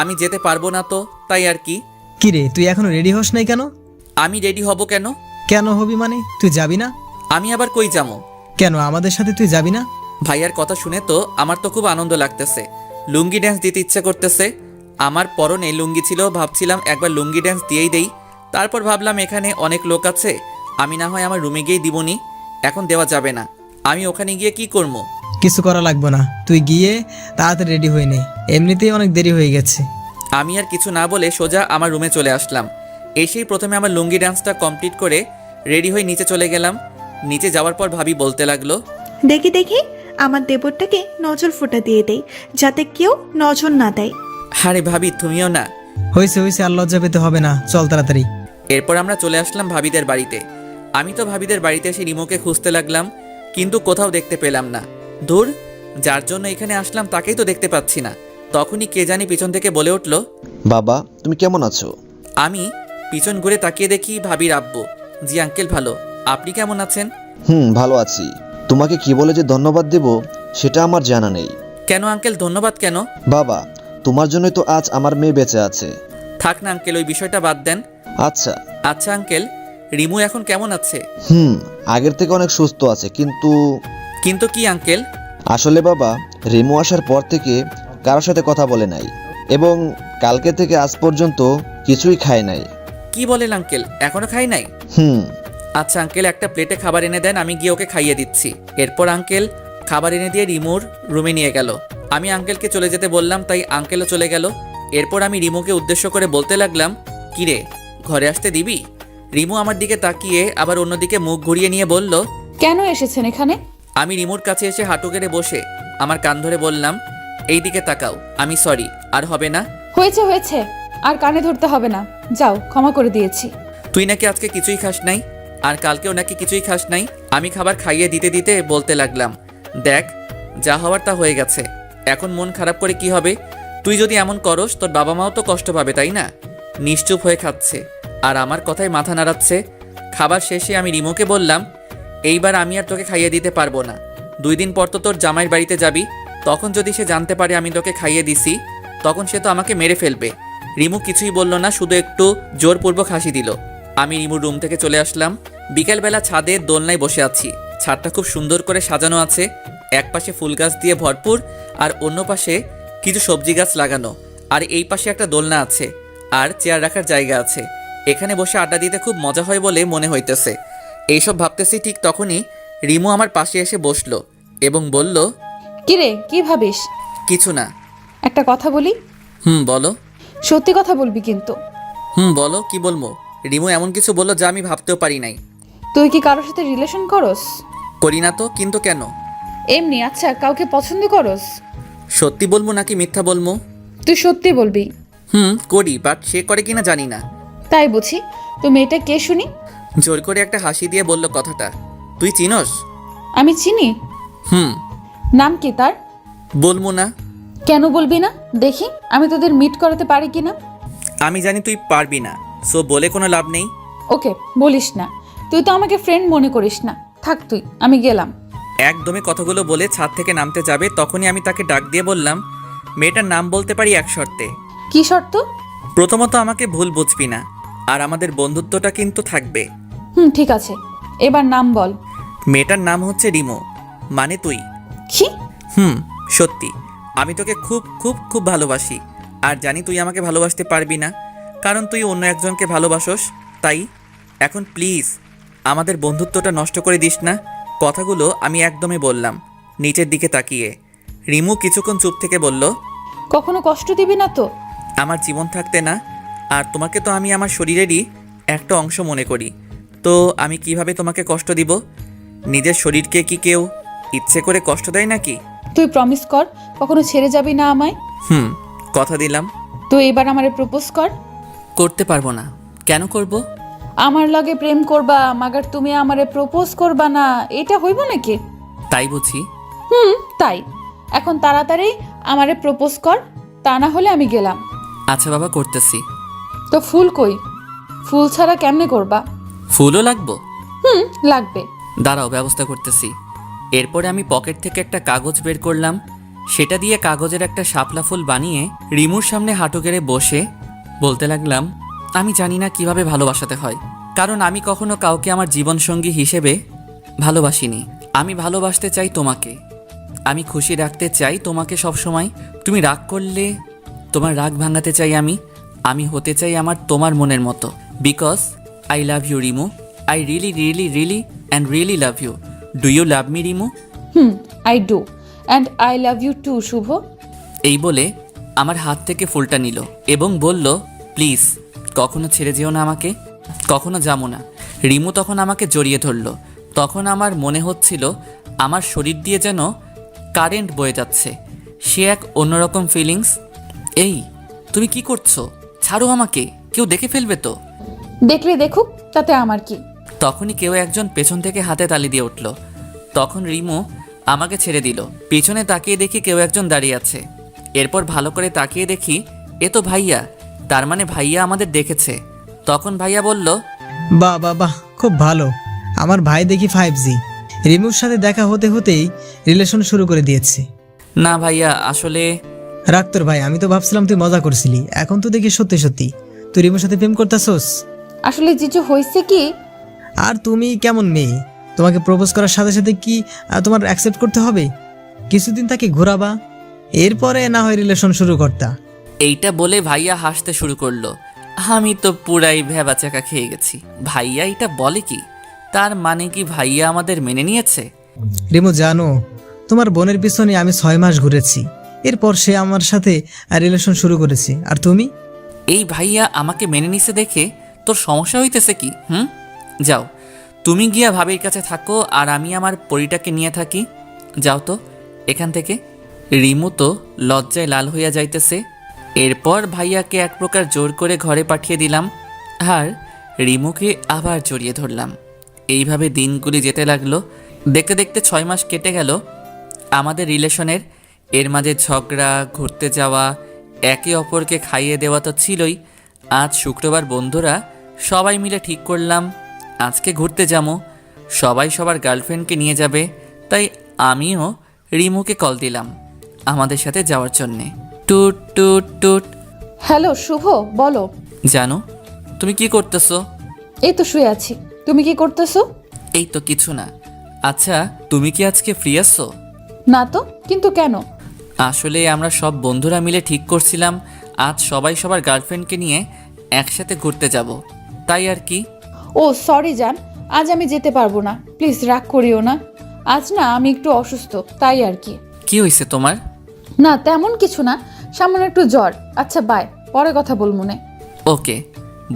আমি যেতে পারবো না তো, তাই আর কি। কিরে, তুই এখনো রেডি হস নাই কেন? আমি রেডি হব কেন? কেন হবি মানে? তুই যাবি না? আমি আবার কই যাবো? কেন আমাদের সাথে তুই যাবি না? ভাইয়ার কথা শুনে তো আমার তো খুব আনন্দ লাগতেছে। লুঙ্গি ড্যান্স দিতে ইচ্ছা করতেছে। আমার পরনে লুঙ্গি ছিল, ভাবছিলাম একবার লুঙ্গি ড্যান্স দিয়েই দেই। তারপর ভাবলাম এখানে অনেক লোক আছে, আমি না হয় আমার রুমে গিয়েই দিবনি। এখন দেওয়া যাবে না। আমি ওখানে গিয়ে কি করবো? কিছু করা লাগবে না, তুই গিয়ে তাড়াতাড়ি রেডি হয়ে নে, এমনিতেই অনেক দেরি হয়ে গেছে। আমি আর কিছু না বলে সোজা আমার রুমে চলে আসলাম। এসেই প্রথমে আমার লুঙ্গি ডান্সটা কমপ্লিট করে রেডি হয়ে নিচে চলে গেলাম। নিচে যাওয়ার পর ভাবি বলতে লাগলো, দেখি দেখি আমার দেবরটাকে নজর ফোঁটা দিয়ে দেই, যাতে কেউ নজর না দেয়। আরে ভাবি তুমিও না? হয়েছে হয়েছে, আর লজ্জা পেতে হবে না, চল তাড়াতাড়ি। এরপর আমরা চলে আসলাম ভাবিদের বাড়িতে। আমি তো ভাবিদের বাড়িতে এসে রিমোকে খুঁজতে লাগলাম, কিন্তু কোথাও দেখতে পেলাম না। দূর, যার জন্য এখানে আসলাম তাকেই তো দেখতে পাচ্ছি না। তখনই কে জানি পিছন থেকে বলে উঠলো, বাবা তুমি কেমন আছো? আমি পিছন ঘুরে তাকিয়ে দেখি ভাবির আব্বু। জি আঙ্কেল, ভালো। আপনি কেমন আছেন? ভালো আছি। তোমাকে কি বলে যে ধন্যবাদ দেব সেটা আমার জানা নেই। কেন আঙ্কেল, ধন্যবাদ কেন? বাবা, তোমার জন্যই তো আজ আমার মেয়ে বেঁচে আছে। থাক না আঙ্কেল, ওই বিষয়টা বাদ দেন। আচ্ছা আচ্ছা আঙ্কেল, রিমু এখন কেমন আছে? আগের থেকে অনেক সুস্থ আছে, কিন্তু কিন্তু কি আঙ্কেল? আসলে বাবা, রিমু আসার পর থেকে কারোর সাথে কথা বলে নাই, এবং কালকে থেকে আজ পর্যন্ত কিছুই খায় নাই। কি বলেন আঙ্কেল, এখনো খাই নাই? আচ্ছা আঙ্কেল, একটা প্লেটে খাবার এনে দেন, আমি গিয়ে ওকে খাইয়ে দিচ্ছি। এরপর আঙ্কেল খাবার এনে দিয়ে রিমুর রুমে নিয়ে গেল। আমি আঙ্কেলকে চলে যেতে বললাম, তাই আঙ্কেলও চলে গেল। এরপর আমি রিমুকে উদ্দেশ্য করে বলতে লাগলাম, কিরে ঘরে আসতে দিবি? রিমু আমার দিকে তাকিয়ে আবার অন্যদিকে মুখ ঘুরিয়ে নিয়ে বলল, কেন এসেছেন এখানে? আমি রিমুর কাছে এসে হাঁটু গেড়ে বসে আমার কান ধরে বললাম, এই দিকে তাকাও। আমি সরি, আর হবে না। হয়েছে হয়েছে, আর কানে ধরতে হবে না, যাও, ক্ষমা করে দিয়েছি। তুই নাকি আজকে কিছুই খাস নাই, আর কালকেও নাকি কিছুই খাস নাই। আমি খাবার খাইয়ে দিতে দিতে বলতে লাগলাম, দেখ যা হওয়ার তা হয়ে গেছে, এখন মন খারাপ করে কি হবে? তুই যদি এমন করস তোর বাবা মাও তো কষ্ট পাবে, তাই না? নিশ্চুপ হয়ে খাচ্ছে আর আমার কথায় মাথা নাড়াচ্ছে। খাবার শেষে আমি রিমোকে বললাম, এইবার আমি আর তোকে খাইয়ে দিতে পারবো না। 2 দিন পর তো তোর জামাইয়ের বাড়িতে যাবি, তখন যদি সে জানতে পারে আমি তোকে খাইয়ে দিছি, তখন সে তো আমাকে মেরে ফেলবে। রিমু কিছুই বলল না, শুধু একটু জোরপূর্বক হাসি দিল। আমি রিমুর রুম থেকে চলে আসলাম। বিকেলবেলা ছাদে দোলনায় বসে আছি। ছাদটা খুব সুন্দর করে সাজানো আছে, এক পাশে ফুল গাছ দিয়ে ভরপুর আর অন্য পাশে কিছু সবজি গাছ লাগানো, আর এই পাশে একটা দোলনা আছে আর চেয়ার রাখার জায়গা আছে। এখানে বসে আড্ডা দিতে খুব মজা হয় বলে মনে হইতেছে। এইসব ভাবতেছি, ঠিক তখনই রিমু আমার পাশে এসে বসলো এবং বলল, কিরে, কি ভাবিস? কিছু না। একটা কথা বলি? বলো। সত্যি কথা বলবি কিন্তু। বলো, কি বলবো? রিমু এমন কিছু বললো যা আমি ভাবতেও পারি নাই। তুই কি কারোর সাথে রিলেশন করস? করি না তো, কিন্তু কেন? এমনি। আচ্ছা, কাউকে পছন্দ করস? সত্যি বলবো নাকি মিথ্যা বলবো? তুই সত্যি বলবি। করি, বাট সে করে কিনা জানি না। তাই বুঝি। তো মেয়েটা কে শুনি? জোর করে একটা হাসি দিয়ে বলল কথাটা। তুই চিনস? আমি চিনি। হুম। নাম কি তার? বলবো না। কেন বলবি না? দেখি আমি তোদের মিট করাতে পারি কিনা। আমি জানি তুই পারবি না, সো বলে কোনো লাভ নেই। ওকে, বলিস না। তুই তো আমাকে ফ্রেন্ড মনে করিস না। থাক তুই, আমি গেলাম। একদমই কথাগুলো বলে ছাদ থেকে নামতে যাবে, তখনই আমি তাকে ডাক দিয়ে বললাম, মেয়েটার নাম বলতে পারি এক শর্তে। কি শর্ত? প্রথমত আমাকে ভুল বুঝবি না, আর আমাদের বন্ধুত্বটা কিন্তু থাকবে। ঠিক আছে, এবার নাম বল। মেয়েটার নাম হচ্ছে রিমো, মানে তুই। কি? সত্যি। আমি তোকে খুব খুব খুব ভালোবাসি, আর জানি তুই আমাকে ভালোবাসতে পারবি না, কারণ তুই অন্য একজনকে ভালোবাসোস। তাই এখন প্লিজ আমাদের বন্ধুত্বটা নষ্ট করে দিস না। কথাগুলো আমি একদমই বললাম নিচের দিকে তাকিয়ে। রিমু কিছুক্ষণ চুপ থেকে বলল, কখনো কষ্ট দিবি না তো? আমার জীবন থাকতে না, আর তোমাকে তো আমি আমার শরীরেরই একটা অংশ মনে করি, তো আমি কিভাবে তোমাকে কষ্ট দিব? নিজের শরীরকে কি কেউ ইচ্ছে করে কষ্ট দেয় নাকি? তুই প্রমিস কর কখনো ছেড়ে যাবি না আমায়। কথা দিলাম। তুই এবার আমারে প্রপোজ কর। করতে পারবো না। কেন করব? আমার লগে প্রেম করবা, মাগার তুমি আমারে প্রপোজ করবা না, এটা হইব নাকি? তাই বুঝি? তাই। এখন তাড়াতাড়ি আমারে প্রপোজ কর, তা না হলে আমি গেলাম। আচ্ছা বাবা, করতেছি। তো ফুল কই? ফুল ছাড়া কেমনে করবা? ফুলও লাগবো? লাগবে। দাঁড়াও, ব্যবস্থা করতেছি। এরপরে আমি পকেট থেকে একটা কাগজ বের করলাম, সেটা দিয়ে কাগজের একটা শাপলা ফুল বানিয়ে রিমুর সামনে হাঁটু গেড়ে বসে বলতে লাগলাম, আমি জানি না কিভাবে ভালোবাসাতে হয়, কারণ আমি কখনো কাউকে আমার জীবনসঙ্গী হিসেবে ভালোবাসিনি। আমি ভালোবাসতে চাই তোমাকে, আমি খুশি রাখতে চাই তোমাকে সব সময়। তুমি রাগ করলে তোমার রাগ ভাঙাতে চাই আমি হতে চাই আমার তোমার মনের মতো। Because I love you Rimu, I really really really and really love you. Do you love me Rimu? I do, and I love you too Shubho. এই বলে আমার হাত থেকে ফুলটা নিল এবং বলল, প্লিজ কখনো ছেড়ে যেও না আমাকে, কখনো যাবো না। রিমু তখন আমাকে জড়িয়ে ধরল। তখন আমার মনে হচ্ছিল আমার শরীর দিয়ে যেন কারেন্ট বয়ে যাচ্ছে। সে এক অন্যরকম ফিলিংস। এই তুমি কি করছো? ছাড়ো আমাকে, কেউ দেখে ফেলবে তো। দেখলে দেখুক, তাতে আমার কি। তখনই কেউ একজন পেছন থেকে হাতে তালি দিয়ে উঠল। তখন রিমু আমাকে ছেড়ে দিল। পিছনে তাকিয়ে দেখি কেউ একজন দাঁড়িয়ে আছে। এরপর ভালো করে তাকিয়ে দেখি এ তো ভাইয়া, তার মানে ভাইয়া আমাদের দেখেছে। তখন ভাইয়া বলল, বাহ বাহ বাহ, খুব ভালো। আমার ভাই দেখি 5G। রিমুর সাথে দেখা হতে হতেই রিলেশন শুরু করে দিয়েছে। না ভাইয়া, আসলে রাখ তোর ভাই, আমি তো ভাবছিলাম তুই মজা করছিলি, এখন তো দেখি সত্যি সত্যি তুই রিমুর সাথে প্রেম করতেছস। আসলে জিজু হয়েছে কি, আর তুমি কেমন মেয়ে, তোমাকে প্রপোজ করার সাথে সাথে কি তোমার অ্যাকসেপ্ট করতে হবে? কিছুদিন তাকে ঘোরাবা, এরপরে না হয় রিলেশন শুরু করতা। এইটা বলে ভাইয়া হাসতে শুরু করলো। আমি তো পুরাই ভেবাচাকা খেয়ে গেছি। ভাইয়া এটা বলে কি? তার মানে কি ভাইয়া আমাদের মেনে নিয়েছে? রিমু জানো, তোমার বোনের পিছনে আমি 6 মাস ঘুরেছি, এরপর সে আমার সাথে রিলেশন শুরু করেছে। আর তুমি? এই ভাইয়া আমাকে মেনে নিছে দেখে তোর সমস্যা হইতেছে কি? যাও, তুমি গিয়া ভাবির কাছে থাকো, আর আমি আমার পরিটাকে নিয়ে থাকি। যাও তো এখান থেকে। রিমু তো লজ্জায় লাল হইয়া যাইতেছে। এরপর ভাইয়াকে এক প্রকার জোর করে ঘরে পাঠিয়ে দিলাম আর রিমুকে আবার জড়িয়ে ধরলাম। এইভাবে দিনগুলি যেতে লাগলো। দেখতে দেখতে 6 মাস কেটে গেল আমাদের রিলেশনের। এর মাঝে ঝগড়া, ঘুরতে যাওয়া, একে অপরকে খাইয়ে দেওয়া তো ছিলই। আজ শুক্রবার বন্ধুরা সবাই মিলে ঠিক করলাম আজকে ঘুরতে যাবো। সবাই সবার গার্লফ্রেন্ডকে নিয়ে যাবে, তাই আমিও রিমুকে কল দিলাম আমাদের সাথে যাওয়ার জন্যে। টুট টুট টুট। হ্যালো শুভ, বলো। জানো তুমি কি করতেছো? এই তো শুয়ে আছি। তুমি কি করতেছো? এই তো কিছু না। আচ্ছা তুমি কি আজকে ফ্রি আছো? না তো, কিন্তু কেন? আসলে আমরা সব বন্ধুরা মিলে ঠিক করছিলাম আজ সবাই সবার গার্লফ্রেন্ডকে নিয়ে একসাথে ঘুরতে যাব, তাই আর কি। ও সরি জান, আজ আমি যেতে পারবো না, প্লিজ রাগ করিও না। আজ না আমি একটু অসুস্থ, তাই আর কি। কি হয়েছে তোমার? না তেমন কিছু না, সামান্য একটু জ্বর। আচ্ছা বাই, পরে কথা বল মনে। ওকে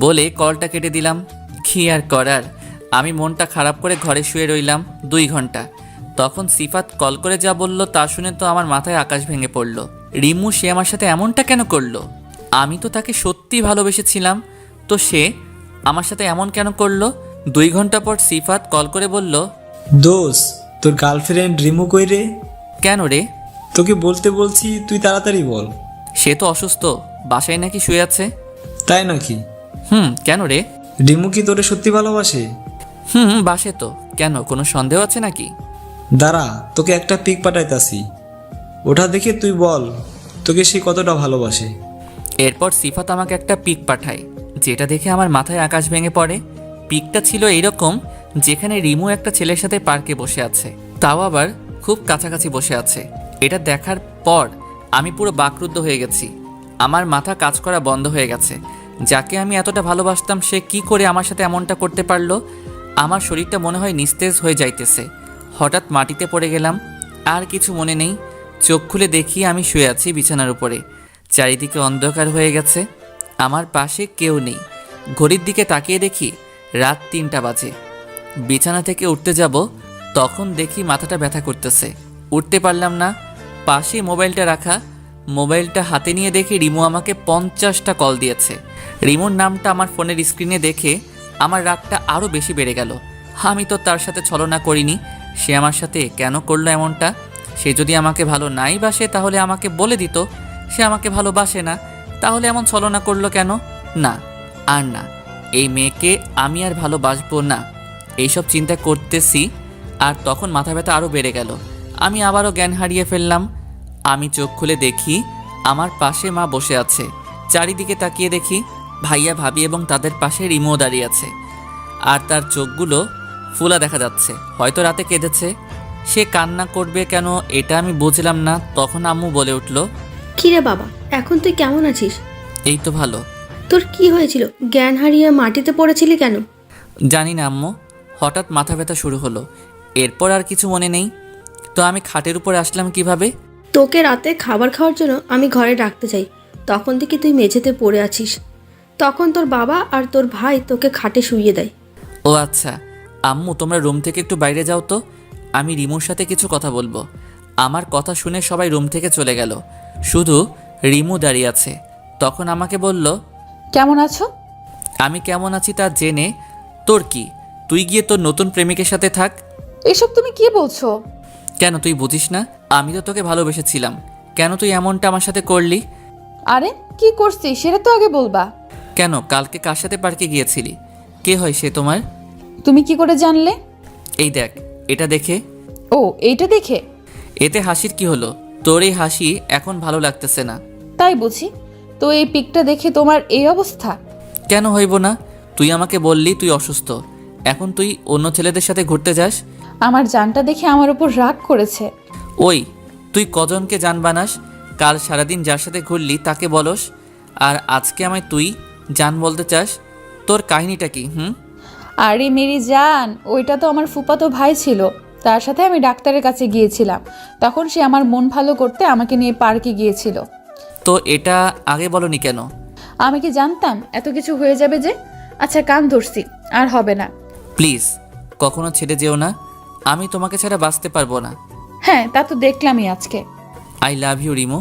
বলে কলটা কেটে দিলাম। কি আর করার, আমি মনটা খারাপ করে ঘরে শুয়ে রইলাম 2 ঘন্টা। তখন সিফাত কল করে যা বলল তা শুনে তো আমার মাথায় আকাশ ভেঙে পড়ল। রিমু সে আমার সাথে এমনটা কেন করলো? আমি তো তাকে সত্যি ভালোবেসেছিলাম, তো সে আমার সাথে এমন কেন করলো? 2 ঘন্টা পর সিফাত কল করে বলল, দোষ, তোর গার্লফ্রেন্ড রিমু কই রে? কেন রে? তোকে বলতে বলছি, তুই তাড়াতাড়ি বল। সে তো অসুস্থ, বাসায় নাকি শুয়ে আছে। তাই নাকি? কেন রে? রিমু কি তোরে সত্যি ভালোবাসে? বাসে তো। কেন, কোনো সন্দেহ আছে নাকি? দাঁড়া, তোকে একটা পিক পাঠাইতাছি, ওটা দেখে তুই বল তোকে সে কতটা ভালোবাসে। এরপর সিফাত আমাকে একটা পিক পাঠায়, যেটা দেখে আমার মাথায় আকাশ ভেঙে পড়ে। পিকটা ছিল এইরকম, যেখানে রিমু একটা ছেলের সাথে পার্কে বসে আছে, তাও আবার খুব কাছাকাছি বসে আছে। এটা দেখার পর আমি পুরো বাকরুদ্ধ হয়ে গেছি। আমার মাথা কাজ করা বন্ধ হয়ে গেছে। যাকে আমি এতটা ভালোবাসতাম সে কি করে আমার সাথে এমনটা করতে পারলো? আমার শরীরটা মনে হয় নিস্তেজ হয়ে যাইতেছে। হঠাৎ মাটিতে পড়ে গেলাম, আর কিছু মনে নেই। চোখ খুলে দেখি আমি শুয়ে আছি বিছানার উপরে। চারিদিকে অন্ধকার হয়ে গেছে, আমার পাশে কেউ নেই। ঘড়ির দিকে তাকিয়ে দেখি রাত 3টা বাজে। বিছানা থেকে উঠতে যাব, তখন দেখি মাথাটা ব্যথা করতেছে, উঠতে পারলাম না। পাশে মোবাইলটা রাখা, মোবাইলটা হাতে নিয়ে দেখি রিমু আমাকে 50টা কল দিয়েছে। রিমুর নামটা আমার ফোনের স্ক্রিনে দেখে আমার রাগটা আরও বেশি বেড়ে গেল। আমি তো তার সাথে ছলনা করিনি, সে আমার সাথে কেন করলো এমনটা? সে যদি আমাকে ভালো নাই বাসে তাহলে আমাকে বলে দিত। সে আমাকে ভালোবাসে না, তাহলে এমন ছলনা করলো কেন? না, আর না, এই মেয়েকে আমি আর ভালোবাসবো না। এইসব চিন্তা করতেছি, আর তখন মাথা ব্যথা আরও বেড়ে গেল। আমি আবারও জ্ঞান হারিয়ে ফেললাম। আমি চোখ খুলে দেখি আমার পাশে মা বসে আছে। চারিদিকে তাকিয়ে দেখি ভাইয়া, ভাবি এবং তাদের পাশে রিমো দাঁড়িয়ে আছে, আর তার চোখগুলো ফোলা দেখা যাচ্ছে, হয়তো রাতে কেঁদেছে। সে কান্না করবে কেন এটা আমি বুঝলাম না। তখন আম্মু বলে উঠল, কিরে বাবা, এখন তুই কেমন আছিস? এই তো ভালো। তোর কি হয়েছিল? জ্ঞান হারিয়ে মাটিতে পড়েছিলি কেন? জানি না আম্মু, হঠাৎ মাথা ব্যথা শুরু হলো, এরপর আর কিছু মনে নেই। তো আমি খাটের উপরে আসলাম কিভাবে? তোকে রাতে খাবার খাওয়ার জন্য আমি ঘরে ডাকতে চাই, তখন দেখি তুই মেঝেতে পড়ে আছিস। তখন তোর বাবা আর তোর ভাই তোকে খাটে শুইয়ে দেয়। ও আচ্ছা, আম্মু তোমরা রুম থেকে একটু বাইরে যাও তো, আমি রিমুর সাথে কিছু কথা বলবো। আমার কথা শুনে সবাই রুম থেকে চলে গেল, শুধু রিমু দাঁড়িয়ে আছে। তখন আমাকে বলল, কেমন আছো? আমি কেমন আছি তা জেনে তোর কি? তুই গিয়ে তোর নতুন প্রেমিকের সাথে থাক। এসব তুমি কি বলছো? কেন তুই বুঝিস না? আমি তো তোকে ভালোবেসেছিলাম, কেন তুই এমনটা আমার সাথে করলি? আরে কি করছি সেটা তো আগে বলবা। কেন, কালকে কার সাথে পার্কে গিয়েছিলি? কে হয় সে তোমার? তুমি কি করে জানলে? এই দেখ, এটা দেখে। ও এইটা দেখে? এতে হাসির কি হলো? তোর এই হাসি এখন ভালো লাগতেছে না। তাই বুঝি। তো এই পিকটা দেখে তোমার এই অবস্থা? কেন হইব না? তুই আমাকে বললি তুই অসুস্থ, এখন তুই অন্য ছেলেদের সাথে ঘুরতে যাস। আমার জানটা দেখে আমার উপর রাগ করেছে। ওই, তুই কজনকে জান বানাস? কাল সারাদিন যার সাথে ঘুরলি তাকে বলস, আর আজকে আমায় তুই জান বলতে চাস? তোর কাহিনীটা কি? আরে মেরি জান, ওইটা তো আমার ফুফাতো ভাই ছিল, তার সাথে আমি ডাক্তারের কাছে গিয়েছিলাম। তখন সে আমার মন ভালো করতে আমাকে নিয়ে পার্কে গিয়েছিল। তো এটা আগে বলনি কেন? আমি কি জানতাম এত কিছু হয়ে যাবে যে? আচ্ছা কান ধরছি, আর হবে না। প্লিজ কখনো ছেড়ে যেও না, আমি তোমাকে ছাড়া বাঁচতে পারবো না। হ্যাঁ তা তো দেখলামই আজকে। I love you Rimo,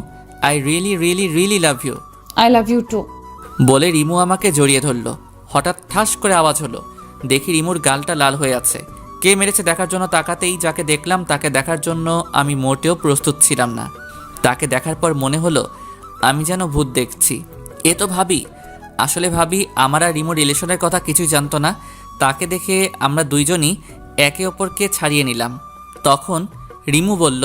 I really really really love you. I love you too. বলে রিমু আমাকে জড়িয়ে ধরলো। হঠাৎ ঠাস করে আওয়াজ হলো। দেখি রিমুর গালটা লাল হয়ে আছে। কে মেরেছে দেখার জন্য তাকাতেই যাকে দেখলাম তাকে দেখার জন্য আমি মোটেও প্রস্তুত ছিলাম না। তাকে দেখার পর মনে হলো আমি যেন ভূত দেখছি। এ তো ভাবি। আসলে ভাবি আমার আর রিমুর রিলেশনের কথা কিছুই জানতো না। তাকে দেখে আমরা দুইজনই একে অপরকে ছাড়িয়ে নিলাম। তখন রিমু বলল,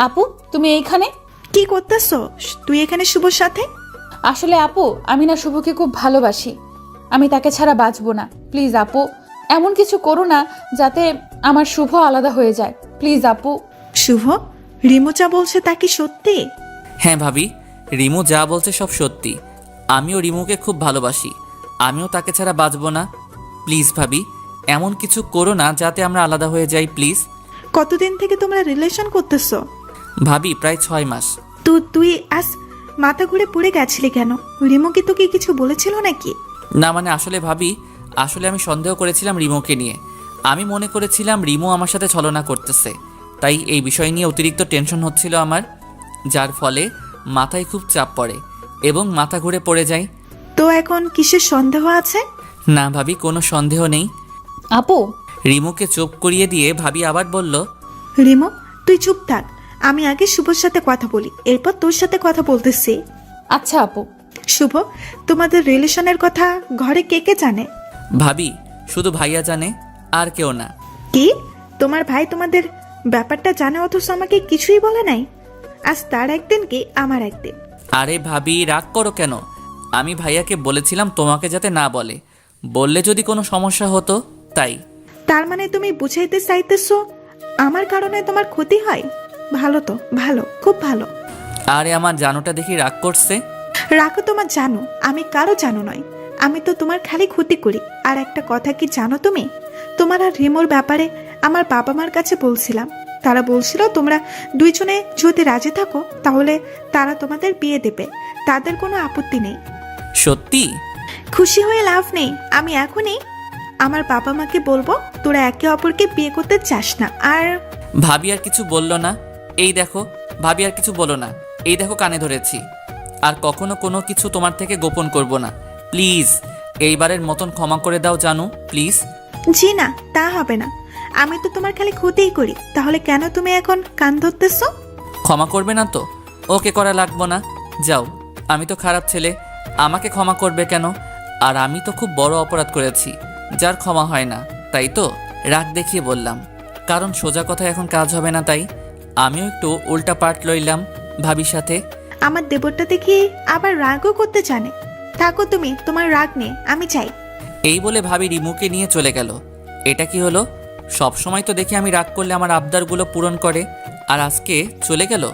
আপু তুমি এইখানে? কি করতেছো তুই এখানে শুভর সাথে? আসলে আপু আমি না শুভকে খুব ভালোবাসি। আমি তাকে ছাড়া বাঁচবো না। প্লিজ আপু এমন কিছু করো না যাতে আমার শুভ আলাদা হয়ে যায়। প্লিজ আপু। শুভ, রিমু যা বলছে তা কি সত্যি? হ্যাঁ ভাবি, রিমু যা বলছে সব সত্যি। আমিও রিমুকে খুব ভালোবাসি। আমিও তাকে ছাড়া বাঁচবো না। প্লিজ ভাবি এমন কিছু করো না যাতে আমরা আলাদা হয়ে যাই প্লিজ। কতদিন থেকে তোমরা রিলেশন করতেছো? ভাবি প্রায় 6 মাস। তুই আজ মাথা ঘুরে পড়ে গেছিলি কেন? রিমু কি তোকে কিছু বলেছিল নাকি? না মানে আসলে ভাবি, আসলে আমি সন্দেহ করেছিলাম রিমুকে নিয়ে। আমি মনে করেছিলাম রিমু আমার সাথে ছলনা করতেছে। তাই এই বিষয় নিয়ে অতিরিক্ত টেনশন হচ্ছিল আমার, যার ফলে মাথায় খুব চাপ পড়ে এবং মাথা ঘুরে পড়ে যায়। তো এখন কিসের সন্দেহ আছে? না ভাবি কোনো সন্দেহ নেই। আপু রিমুকে চুপ করিয়ে দিয়ে ভাবি আবার বলল, রিমু তুই চুপ থাক, আমি আগে শুভর সাথে কথা বলি, এরপর তোর সাথে কথা বলতেছি। আচ্ছা আপু। শুভ, তোমাদের রিলেশনের কথা ঘরে কে কে জানে? ভাবি শুধু ভাইয়া জানে, আর কেউ না। কি তোমার ভাই তোমাদের ব্যাপারটা জানে অথচ আমাকে কিছুই বলে নাই? আজ তার একদিন কি আমার একদিন। আরে ভাবি রাগ করো কেন? আমি ভাইয়াকে বলেছিলাম তোমাকে যাতে না বলে, বললে যদি কোনো সমস্যা হতো তাই। তার মানে তুমি বুঝাইতে চাইতেছো আমার কারণে তোমার ক্ষতি হয়? ভালো তো, ভালো, খুব ভালো। আরে আমার জানোটা দেখি রাগ করছে। রাখো তোমার জানো, আমি কারো জানো নয়। আমি তো তোমার খালি ক্ষতি করি। আর একটা কথা কি জানো তুমি? তোমার আর রিমোর ব্যাপারে আমার বাবা মার কাছে বলছিলাম। তারা বলছিল তোমরা দুইজনে যদি রাজি থাকো তাহলে তারা তোমাদের বিয়ে দেবে, তাদের কোনো আপত্তি নেই। সত্যি? খুশি হয়ে লাভ নেই। আমি এখনই আমার বাবা মাকে বলবো তোরা একে অপরকে বিয়ে করতে চাস না। আর ভাবি আর কিছু বললো না। এই দেখো ভাবি আর কিছু বলো না। এই দেখো কানে ধরেছি। আর কখনো কোনো কিছু তোমার থেকে গোপন করব না। প্লিজ এইবারের মতন ক্ষমা করে দাও জানু, প্লিজ। জি না, তা হবে না। আমি তো তোমার খালি ক্ষতিই করি, তাহলে কেন তুমি এখন কান ধরতেছো? ক্ষমা করবে না তো? ওকে করা লাগবো না, যাও। আমি তো খারাপ ছেলে, আমাকে ক্ষমা করবে কেন? আর আমি তো খুব বড় অপরাধ করেছি যার ক্ষমা হয় না, তাই তো? রাগ দেখিয়ে বললাম, কারণ সোজা কথা এখন কাজ হবে না, তাই আমিও একটু উল্টা পার্ট লইলাম ভাবির সাথে। আমার দেবরটা দেখি আবার রাগও করতে জানে। থাকো তুমি তোমার রাগ নিয়ে, আমি চাই। এই বলে ভাবি রিমুকে নিয়ে চলে গেল। এটা কি হলো? সব সময় তো দেখি আমি রাগ করলে আমার আবদারগুলো পূরণ করে, আর আজকে চলে গেল।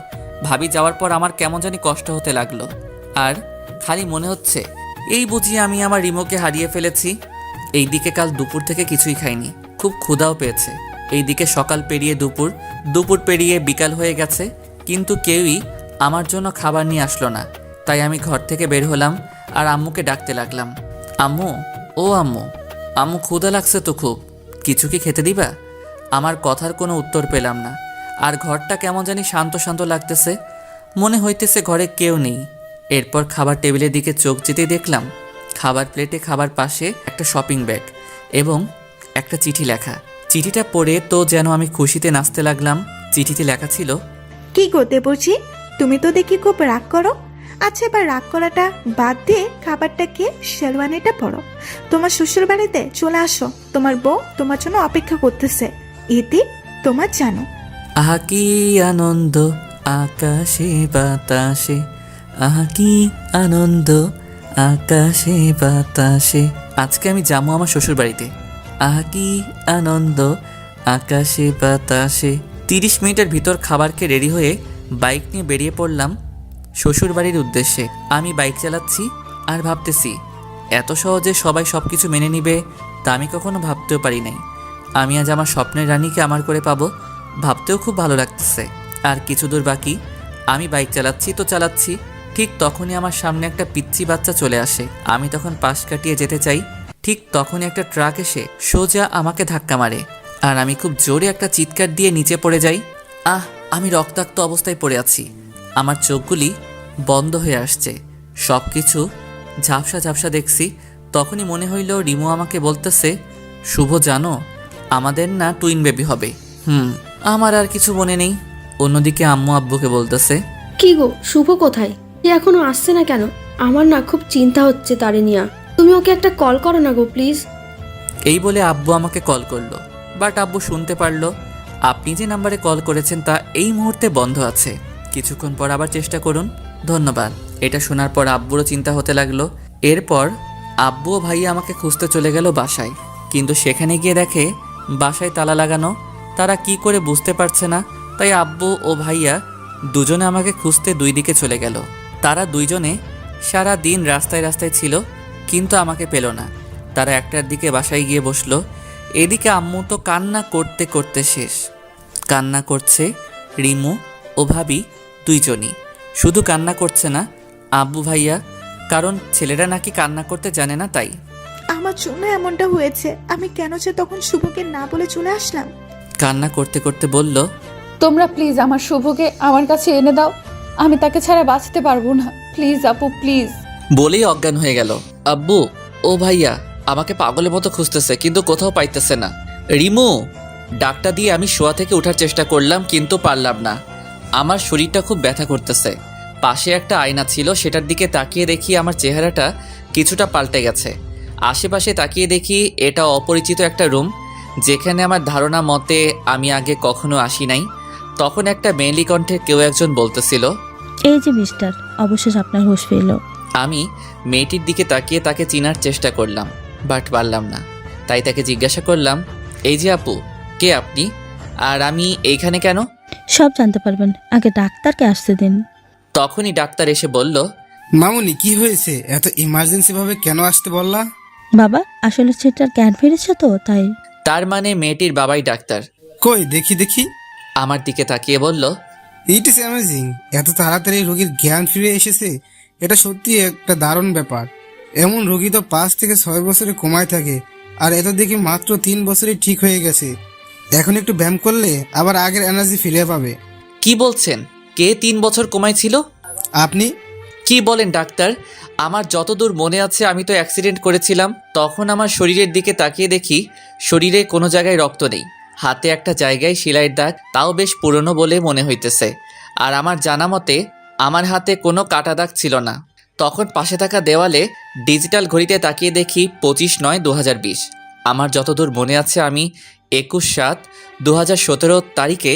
ভাবি যাওয়ার পর আমার কেমন জানি কষ্ট হতে লাগলো। আর খালি মনে হচ্ছে এই বুঝি আমি আমার রিমুকে হারিয়ে ফেলেছি। এইদিকে কাল দুপুর থেকে কিছুই খাইনি, খুব ক্ষুধাও পেয়েছে। এইদিকে সকাল পেরিয়ে দুপুর, দুপুর পেরিয়ে বিকাল হয়ে গেছে, কিন্তু কেউই আমার জন্য খাবার নিয়ে আসলো না। তাই আমি ঘর থেকে বের হলাম আর আম্মুকে ডাকতে লাগলাম, আম্মু, ও আম্মু, আম্মু ক্ষুধা লাগছে তো খুব, কিছু কি খেতে দিবা? আমার কথার কোনো উত্তর পেলাম না। আর ঘরটা কেমন জানি শান্ত শান্ত লাগতেছে, মনে হইতেছে ঘরে কেউ নেই। এরপর খাবার টেবিলের দিকে চোখ যেতেই দেখলাম খাবার প্লেটে খাবার পাশে একটা শপিং ব্যাগ এবং একটা চিঠি লেখা। চিঠিটা পড়ে তো যেন আমি খুশিতে নাচতে লাগলাম। চিঠিতে লেখা ছিল, কি করতে বলছি, তুমি তো দেখি খুব রাগ করো। আচ্ছা এবার রাগ করাটা বাদ দিয়ে খাবারটা খেয়ে শেরওয়ানিটা পরো, তোমার শ্বশুর বাড়িতে চলে আসো। তোমার বউ তোমার জন্য অপেক্ষা করতেছে। এতে তোমার জানো। আহা কি আনন্দ আকাশে বাতাসে, আহা কি আনন্দ আকাশে বাতাসে। আজকে আমি যাবো আমার শ্বশুর বাড়িতে। আহা কি আনন্দ আকাশে বাতাসে। 30 মিনিটের ভিতর খাবার খেয়ে রেডি হয়ে বাইক নিয়ে বেরিয়ে পড়লাম শ্বশুর বাড়ির উদ্দেশ্যে। আমি বাইক চালাচ্ছি আর ভাবতেছি এত সহজে সবাই সব কিছু মেনে নিবে তা আমি কখনো ভাবতেও পারি নাই। আমি আজ আমার স্বপ্নের রানীকে আমার করে পাবো, ভাবতেও খুব ভালো লাগতেছে। আর কিছু দূর বাকি। আমি বাইক চালাচ্ছি তো চালাচ্ছি, ঠিক তখনই আমার সামনে একটা পিচ্চি বাচ্চা চলে আসে। আমি তখন পাশ কাটিয়ে যেতে চাই, ঠিক তখনই একটা ট্রাক এসে সোজা আমাকে ধাক্কা মারে আর আমি খুব জোরে একটা চিৎকার দিয়ে নিচে পড়ে যাই। আমি রক্তাক্ত অবস্থায় পড়ে আছি, আমার চোখগুলি বন্ধ হয়ে আসছে, সব কিছু ঝাপসা ঝাপসা দেখছি। তখনই মনে হইল রিমু আমাকে বলতেছে, শুভ জানো আমাদের না টুইন বেবি হবে। আমার আর কিছু মনে নেই। অন্যদিকে আম্মু আব্বুকে বলতেছে, কি গো, শুভ কোথায়? সে এখনো আসছে না কেন? আমার না খুব চিন্তা হচ্ছে তারে নিয়া। তুমি ওকে একটা কল করো না গো প্লিজ। এই বলে আব্বু আমাকে কল করলো, বাট আব্বু শুনতে পারলো আপনি যে নাম্বারে কল করেছেন তা এই মুহূর্তে বন্ধ আছে, কিছুক্ষণ পর আবার চেষ্টা করুন, ধন্যবাদ। এটা শোনার পর আব্বুরও চিন্তা হতে লাগলো। এরপর আব্বু ও ভাইয়া আমাকে খুঁজতে চলে গেল বাসায়, কিন্তু সেখানে গিয়ে দেখে বাসায় তালা লাগানো। তারা কি করে বুঝতে পারছে না, তাই আব্বু ও ভাইয়া দুজনে আমাকে খুঁজতে দুই দিকে চলে গেল। তারা দুইজনে সারা দিন রাস্তায় রাস্তায় ছিল, কিন্তু আমাকে পেল না। তারা 1টার দিকে বাসায় গিয়ে বসলো। এদিকে আম্মু তো কান্না করতে করতে শেষ। কান্না করছে রিমু ও ভাবি দুইজনই। শুধু কান্না করছে না আব্বু ভাইয়া, কারণ ছেলেরা নাকি কান্না করতে জানে না তাই। আমার জন্য এমনটা হয়েছে। আমি কেন যে তখন শুভকে না বলে চলে আসলাম। কান্না করতে করতে বলল, তোমরা প্লিজ আমার শুভকে আমার কাছে এনে দাও, আমি তাকে ছাড়া বাঁচতে পারবো না। প্লিজ আপু প্লিজ। বলেই অজ্ঞান হয়ে গেল। আব্বু ও ভাইয়া আমাকে পাগলের মতো খুঁজতেছে, কিন্তু কোথাও পাইতেছে না। রিমু ডাকটা দিয়ে আমি শোয়া থেকে ওঠার চেষ্টা করলাম, কিন্তু পারলাম না। আমার শরীরটা খুব ব্যথা করতেছে। পাশে একটা আয়না ছিল, সেটার দিকে তাকিয়ে দেখি আমার চেহারাটা কিছুটা পাল্টে গেছে। আশেপাশে তাকিয়ে দেখি এটা অপরিচিত একটা রুম, যেখানে আমার ধারণা মতে আমি আগে কখনো আসি নাই। তখন একটা মেয়েলি কণ্ঠে কেউ একজন বলতেছিল, এই যে মিস্টার, অবশেষ আপনার হুঁশ ফিরল। আমি মেয়েটির দিকে তাকিয়ে তাকে চিনার চেষ্টা করলাম, বাট পারলাম না। তাই তাকে জিজ্ঞাসা করলাম, এই যে আপু, কে আপনি আর আমি এইখানে কেন? সব জানতে পারবেন, আগে ডাক্তারকে আসতে দিন। তখনই ডাক্তার এসে বলল, মামুনি কি হয়েছে? এত ইমার্জেন্সি ভাবে কেন আসতে বললা? বাবা, আসলে সেটার জ্ঞান ফিরেছে তো তাই। তার মানে মেয়েটির বাবাই ডাক্তার। কই দেখি দেখি। আমার দিকে তাকিয়ে বলল, ইট ইজ অ্যামেজিং, এত তাড়াতাড়ি রোগীর জ্ঞান ফিরে এসেছে। এটা সত্যি একটা দারুণ ব্যাপার। এমন রোগী তো 5 থেকে 6 বছরে কমায় থাকে, আর এত দেখি মাত্র 3 বছরে ঠিক হয়ে গেছে। এখন একটু ব্যায়াম করলে আবার আগের এনার্জি ফিরে পাবে। কি বলছেন? কে 3 বছর কমায় ছিল? আপনি? কি বলেন ডাক্তার? আমার যতদূর মনে আছে আমি তো অ্যাক্সিডেন্ট করেছিলাম। তখন আমার শরীরের দিকে তাকিয়ে দেখি শরীরে কোনো জায়গায় রক্ত নেই, হাতে একটা জায়গায় সেলাইয়ের দাগ, তাও বেশ পুরনো বলে মনে হইতেছে। আর আমার জানা মতে আমার হাতে কোনো কাটা দাগ ছিল না। তখন পাশে থাকা দেওয়ালে ডিজিটাল ঘড়িতে তাকিয়ে দেখি 25/9/2020। আমার যতদূর মনে আছে আমি 21/7/2017 তারিখে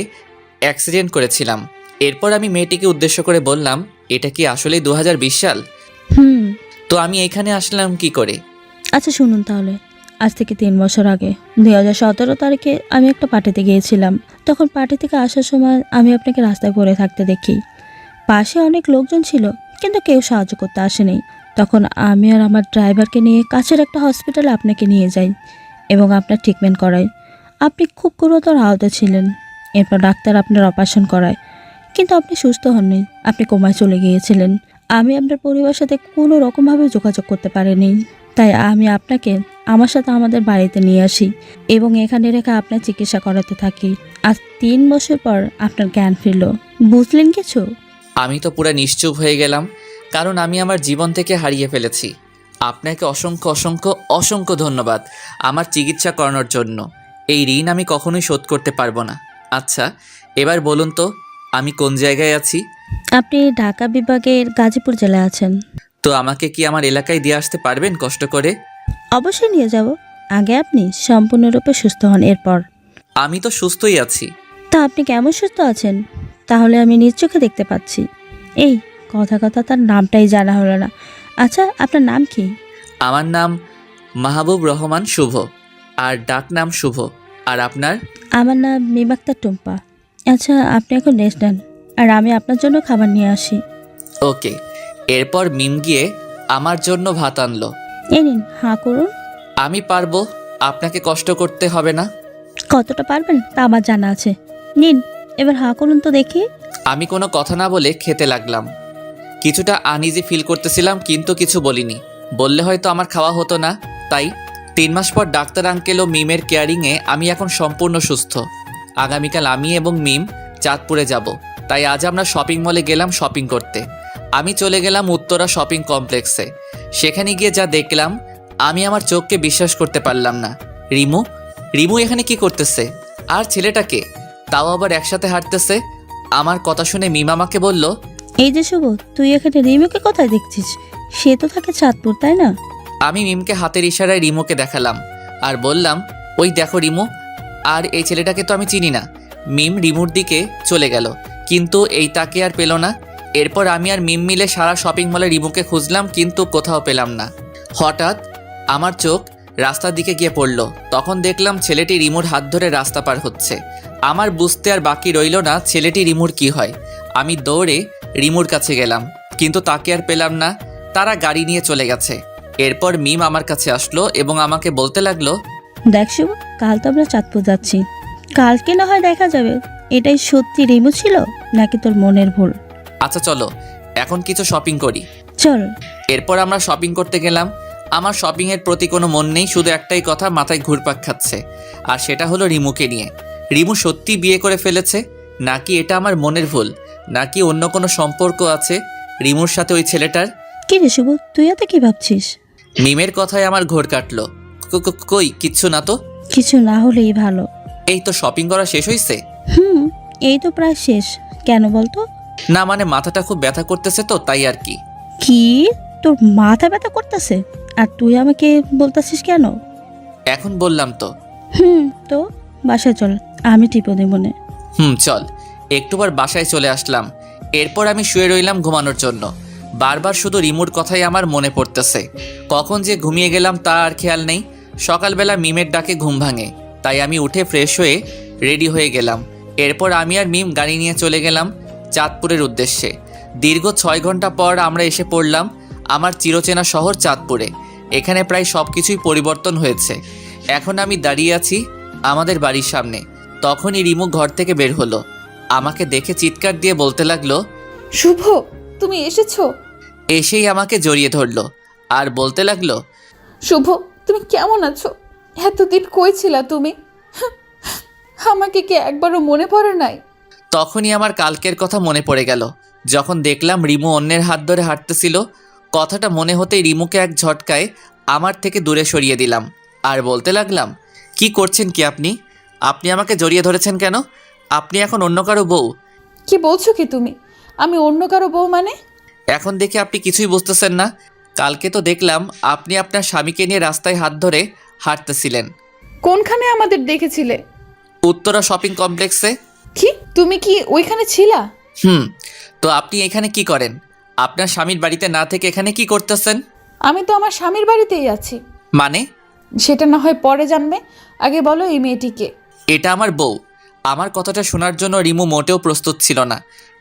অ্যাক্সিডেন্ট করেছিলাম। এরপর আমি মেয়েটিকে উদ্দেশ্য করে বললাম, এটা কি আসলেই 2020 সাল? তো আমি এখানে আসলাম কি করে? আচ্ছা শুনুন তাহলে, আজ থেকে 3 বছর আগে 2017 তারিখে আমি একটা পার্টিতে গিয়েছিলাম। তখন পার্টি থেকে আসার সময় আমি আপনাকে রাস্তায় পড়ে থাকতে দেখি। পাশে অনেক লোকজন ছিল, কিন্তু কেউ সাহায্য করতে আসেনি। তখন আমি আর আমার ড্রাইভারকে নিয়ে কাছের একটা হসপিটালে আপনাকে নিয়ে যাই এবং আপনার ট্রিটমেন্ট করাই। আপনি খুব গুরুতর আহত ছিলেন। এরপর ডাক্তার আপনার অপারেশন করায়, কিন্তু আপনি সুস্থ হননি, আপনি কোমায় চলে গিয়েছিলেন। আমি আপনার পরিবারের সাথে কোনো রকমভাবে যোগাযোগ করতে পারিনি, তাই আমি আপনাকে আমার সাথে আমাদের বাড়িতে নিয়ে আসি এবং এখানে রেখে আপনার চিকিৎসা করাতে থাকি। আজ 3 বছর পর আপনার জ্ঞান ফিরল, বুঝলেন কিছু? আমি তো পুরো নিশ্চুপ হয়ে গেলাম, কারণ আমি আমার জীবন থেকে হারিয়ে ফেলেছি। আপনাকে অসংখ্য অসংখ্য অসংখ্য ধন্যবাদ আমার চিকিৎসা করানোর জন্য। এই ঋণ আমি কখনোই শোধ করতে পারবো না। আচ্ছা এবার বলুন তো আমি কোন জায়গায় আছি? আপনি ঢাকা বিভাগের গাজীপুর জেলায় আছেন। তো আমাকে কি আমার এলাকায় দিয়ে আসতে পারবেন কষ্ট করে? অবশ্যই নিয়ে যাব, আগে আপনি সম্পূর্ণরূপে সুস্থ হন। এরপর আমি তো সুস্থই আছি। তা আপনি কেমন সুস্থ আছেন? তাহলে আমি নিজ চোখে দেখতে পাচ্ছি। এই কথা কথা তার নামটাই জানা হলো না। আচ্ছা আপনার নাম কি? আমার নাম মাহবুব রহমান শুভ, আর ডাক নাম শুভ। আর আপনার? আমার নাম মিমাক্তার টুম্পা। আচ্ছা আপনি এখন রেস্ট নেন, আর আমি আপনার জন্য খাবার নিয়ে আসি। ওকে। এরপর মিম গিয়ে আমার জন্য ভাত আনলো। এই নিন, হাঁ করুন। আমি পারবো, আপনাকে কষ্ট করতে হবে না। কতটা পারবেন তা আমার জানা আছে। নিন, এবার হাঁ করুন তো দেখি। আমি কোনো কথা না বলে খেতে লাগলাম। কিছুটা আনইজি ফিল করতেছিলাম, কিন্তু কিছু বলিনি। বললে হয়তো আমার খাওয়া হতো না। তাই 3 মাস পর ডাক্তার আঙ্কেল ও মিমের কেয়ারিংয়ে আমি এখন সম্পূর্ণ সুস্থ। আগামীকাল আমি এবং মিম চাঁদপুরে যাব। তাই আজ আমরা শপিং মলে গেলাম শপিং করতে। আমি চলে গেলাম উত্তরা শপিং কমপ্লেক্সে। সেখানে গিয়ে যা দেখলাম আমি আমার চোখকে বিশ্বাস করতে পারলাম না। রিমু রিমু এখানে কি করতেছে? আর ছেলেটাকে তাও আবার একসাথে হাঁটতেছে। আমার কথা শুনে মিম আমাকে বলল, এই যে শুভ, তুই এখানে রিমিকে কোথায় দেখছিস? সে তো থাকে চাঁদপুর, তাই না? আমি মিমকে হাতের ইশারায় রিমুকে দেখালাম আর বললাম, ওই দেখো রিমু। আর এই ছেলেটাকে তো আমি চিনি না। মিম রিমুর দিকে চলে গেল, কিন্তু এই তাকে আর পেল না। এরপর আমি আর মিম মিলে সারা শপিং মলে রিমুকে খুঁজলাম, কিন্তু কোথাও পেলাম না। হঠাৎ আমার চোখ রাস্তার দিকে গিয়ে পড়ল। তখন দেখলাম ছেলেটি রিমুর হাত ধরে রাস্তা পার হচ্ছে। আমার বুঝতে আর বাকি রইল না ছেলেটি রিমুর কি হয়। আমি দৌড়ে রিমুর কাছে গেলাম, কিন্তু তাকে আর পেলাম না। তারা গাড়ি নিয়ে চলে গেছে। এরপর মিম আমার কাছে আসলো এবং আমাকে বলতে লাগলো, দেখ শুভ, কাল তো আমরা চাঁদপুর যাচ্ছি। কালকে না হয় দেখা যাবে এটাই সত্যি রিমু ছিল নাকি তোর মনের ভুল। আচ্ছা চলো এখন কিছু শপিং করি। চল। এরপর আমরা শপিং করতে গেলাম। আমার শপিংয়ের প্রতি কোনো মন নেই, শুধু একটাই কথা মাথায় ঘুরপাক খাচ্ছে, আর সেটা হলো রিমুকে নিয়ে। রিমু সত্যি বিয়ে করে ফেলেছে নাকি এটা আমার মনের ভুল, নাকি অন্য কোনো সম্পর্ক আছে রিমুর সাথে ওই ছেলেটার? কি রে শুভ, তুই এত কি ভাবছিস? মিমের কথায় আমার ঘোর কাটলো। কই কিচ্ছু না তো। কিছু না হলেই ভালো। এই তো শপিং করা শেষ হয়েছে। এই তো প্রায় শেষ। কেন বলতো? না মানে মাথাটা খুব ব্যথা করতেছে তো তাই আর কি। কি তোর মাথা ব্যথা করতেছে? আর তুই আমাকে বলতেছিস কেন? এখন বললাম তো। তো বাসায় চল, আমি টিপো দেব মনে। চল। একটুবার বাসায় চলে আসলাম। এরপর আমি শুয়ে রইলাম ঘুমানোর জন্য। বারবার শুধু রিমুর কথাই আমার মনে পড়তেছে। কখন যে ঘুমিয়ে গেলাম তা আর খেয়াল নেই। সকালবেলা মিমের ডাকে ঘুম ভাঙে, তাই আমি উঠে ফ্রেশ হয়ে রেডি হয়ে গেলাম। এরপর আমি আর মিম গাড়ি নিয়ে চলে গেলাম চাঁদপুরের উদ্দেশ্যে। দীর্ঘ 6 ঘন্টা পর আমরা এসে পড়লাম আমার চিরচেনা শহর চাঁদপুরে। এখানে প্রায় সব কিছুই পরিবর্তন হয়েছে। এখন আমি দাঁড়িয়ে আছি আমাদের বাড়ির সামনে। তখনই রিমু ঘর থেকে বের হলো। আমাকে দেখে চিৎকার দিয়ে বলতে লাগলো, শুভ, তুমি এসেছো? এসেই আমাকে জড়িয়ে ধরলো আর বলতে লাগলো, শুভ, তুমি কেমন আছো? এতদিন কই ছিলা তুমি? আমাকে কি একবারও মনে পড়ে নাই? তখনই আমার কালকের কথা মনে পড়ে গেল, যখন দেখলাম রিমু অন্যের হাত ধরে হাঁটতেছিল। কথাটা মনে হতেই রিমুকে এক ঝটকায় আমার থেকে দূরে সরিয়ে দিলাম আর বলতে লাগলাম, কি করছেন কি আপনি? আপনি আমাকে জড়িয়ে ধরেছেন কেন? আপনি এখন অন্য কারো বউ। কি বলছো কি তুমি? আমি অন্য কারো বউ মানে? এখন দেখে আপনি কিছুই বুঝতেছেন না। কালকে তো দেখলাম আপনি আপনার স্বামীকে নিয়ে রাস্তায় হাত ধরে হাঁটতেছিলেন। কোনখানে আমাদের দেখেছিলে? উত্তরা শপিং কমপ্লেক্সে। কি তুমি কি ওইখানে ছিলা? তো আপনি এখানে কি করেন? আপনার স্বামীর বাড়িতে না থেকে এখানে কি করতেছেন? আমি তো আমার স্বামীর বাড়িতেই আছি। মানে? সেটা না হয় পরে জানবে, আগে বলো এই মেয়েটিকে। এটা আমার বউ। আমার কথাটা শোনার জন্য রিমু মোটেও প্রস্তুত ছিল না।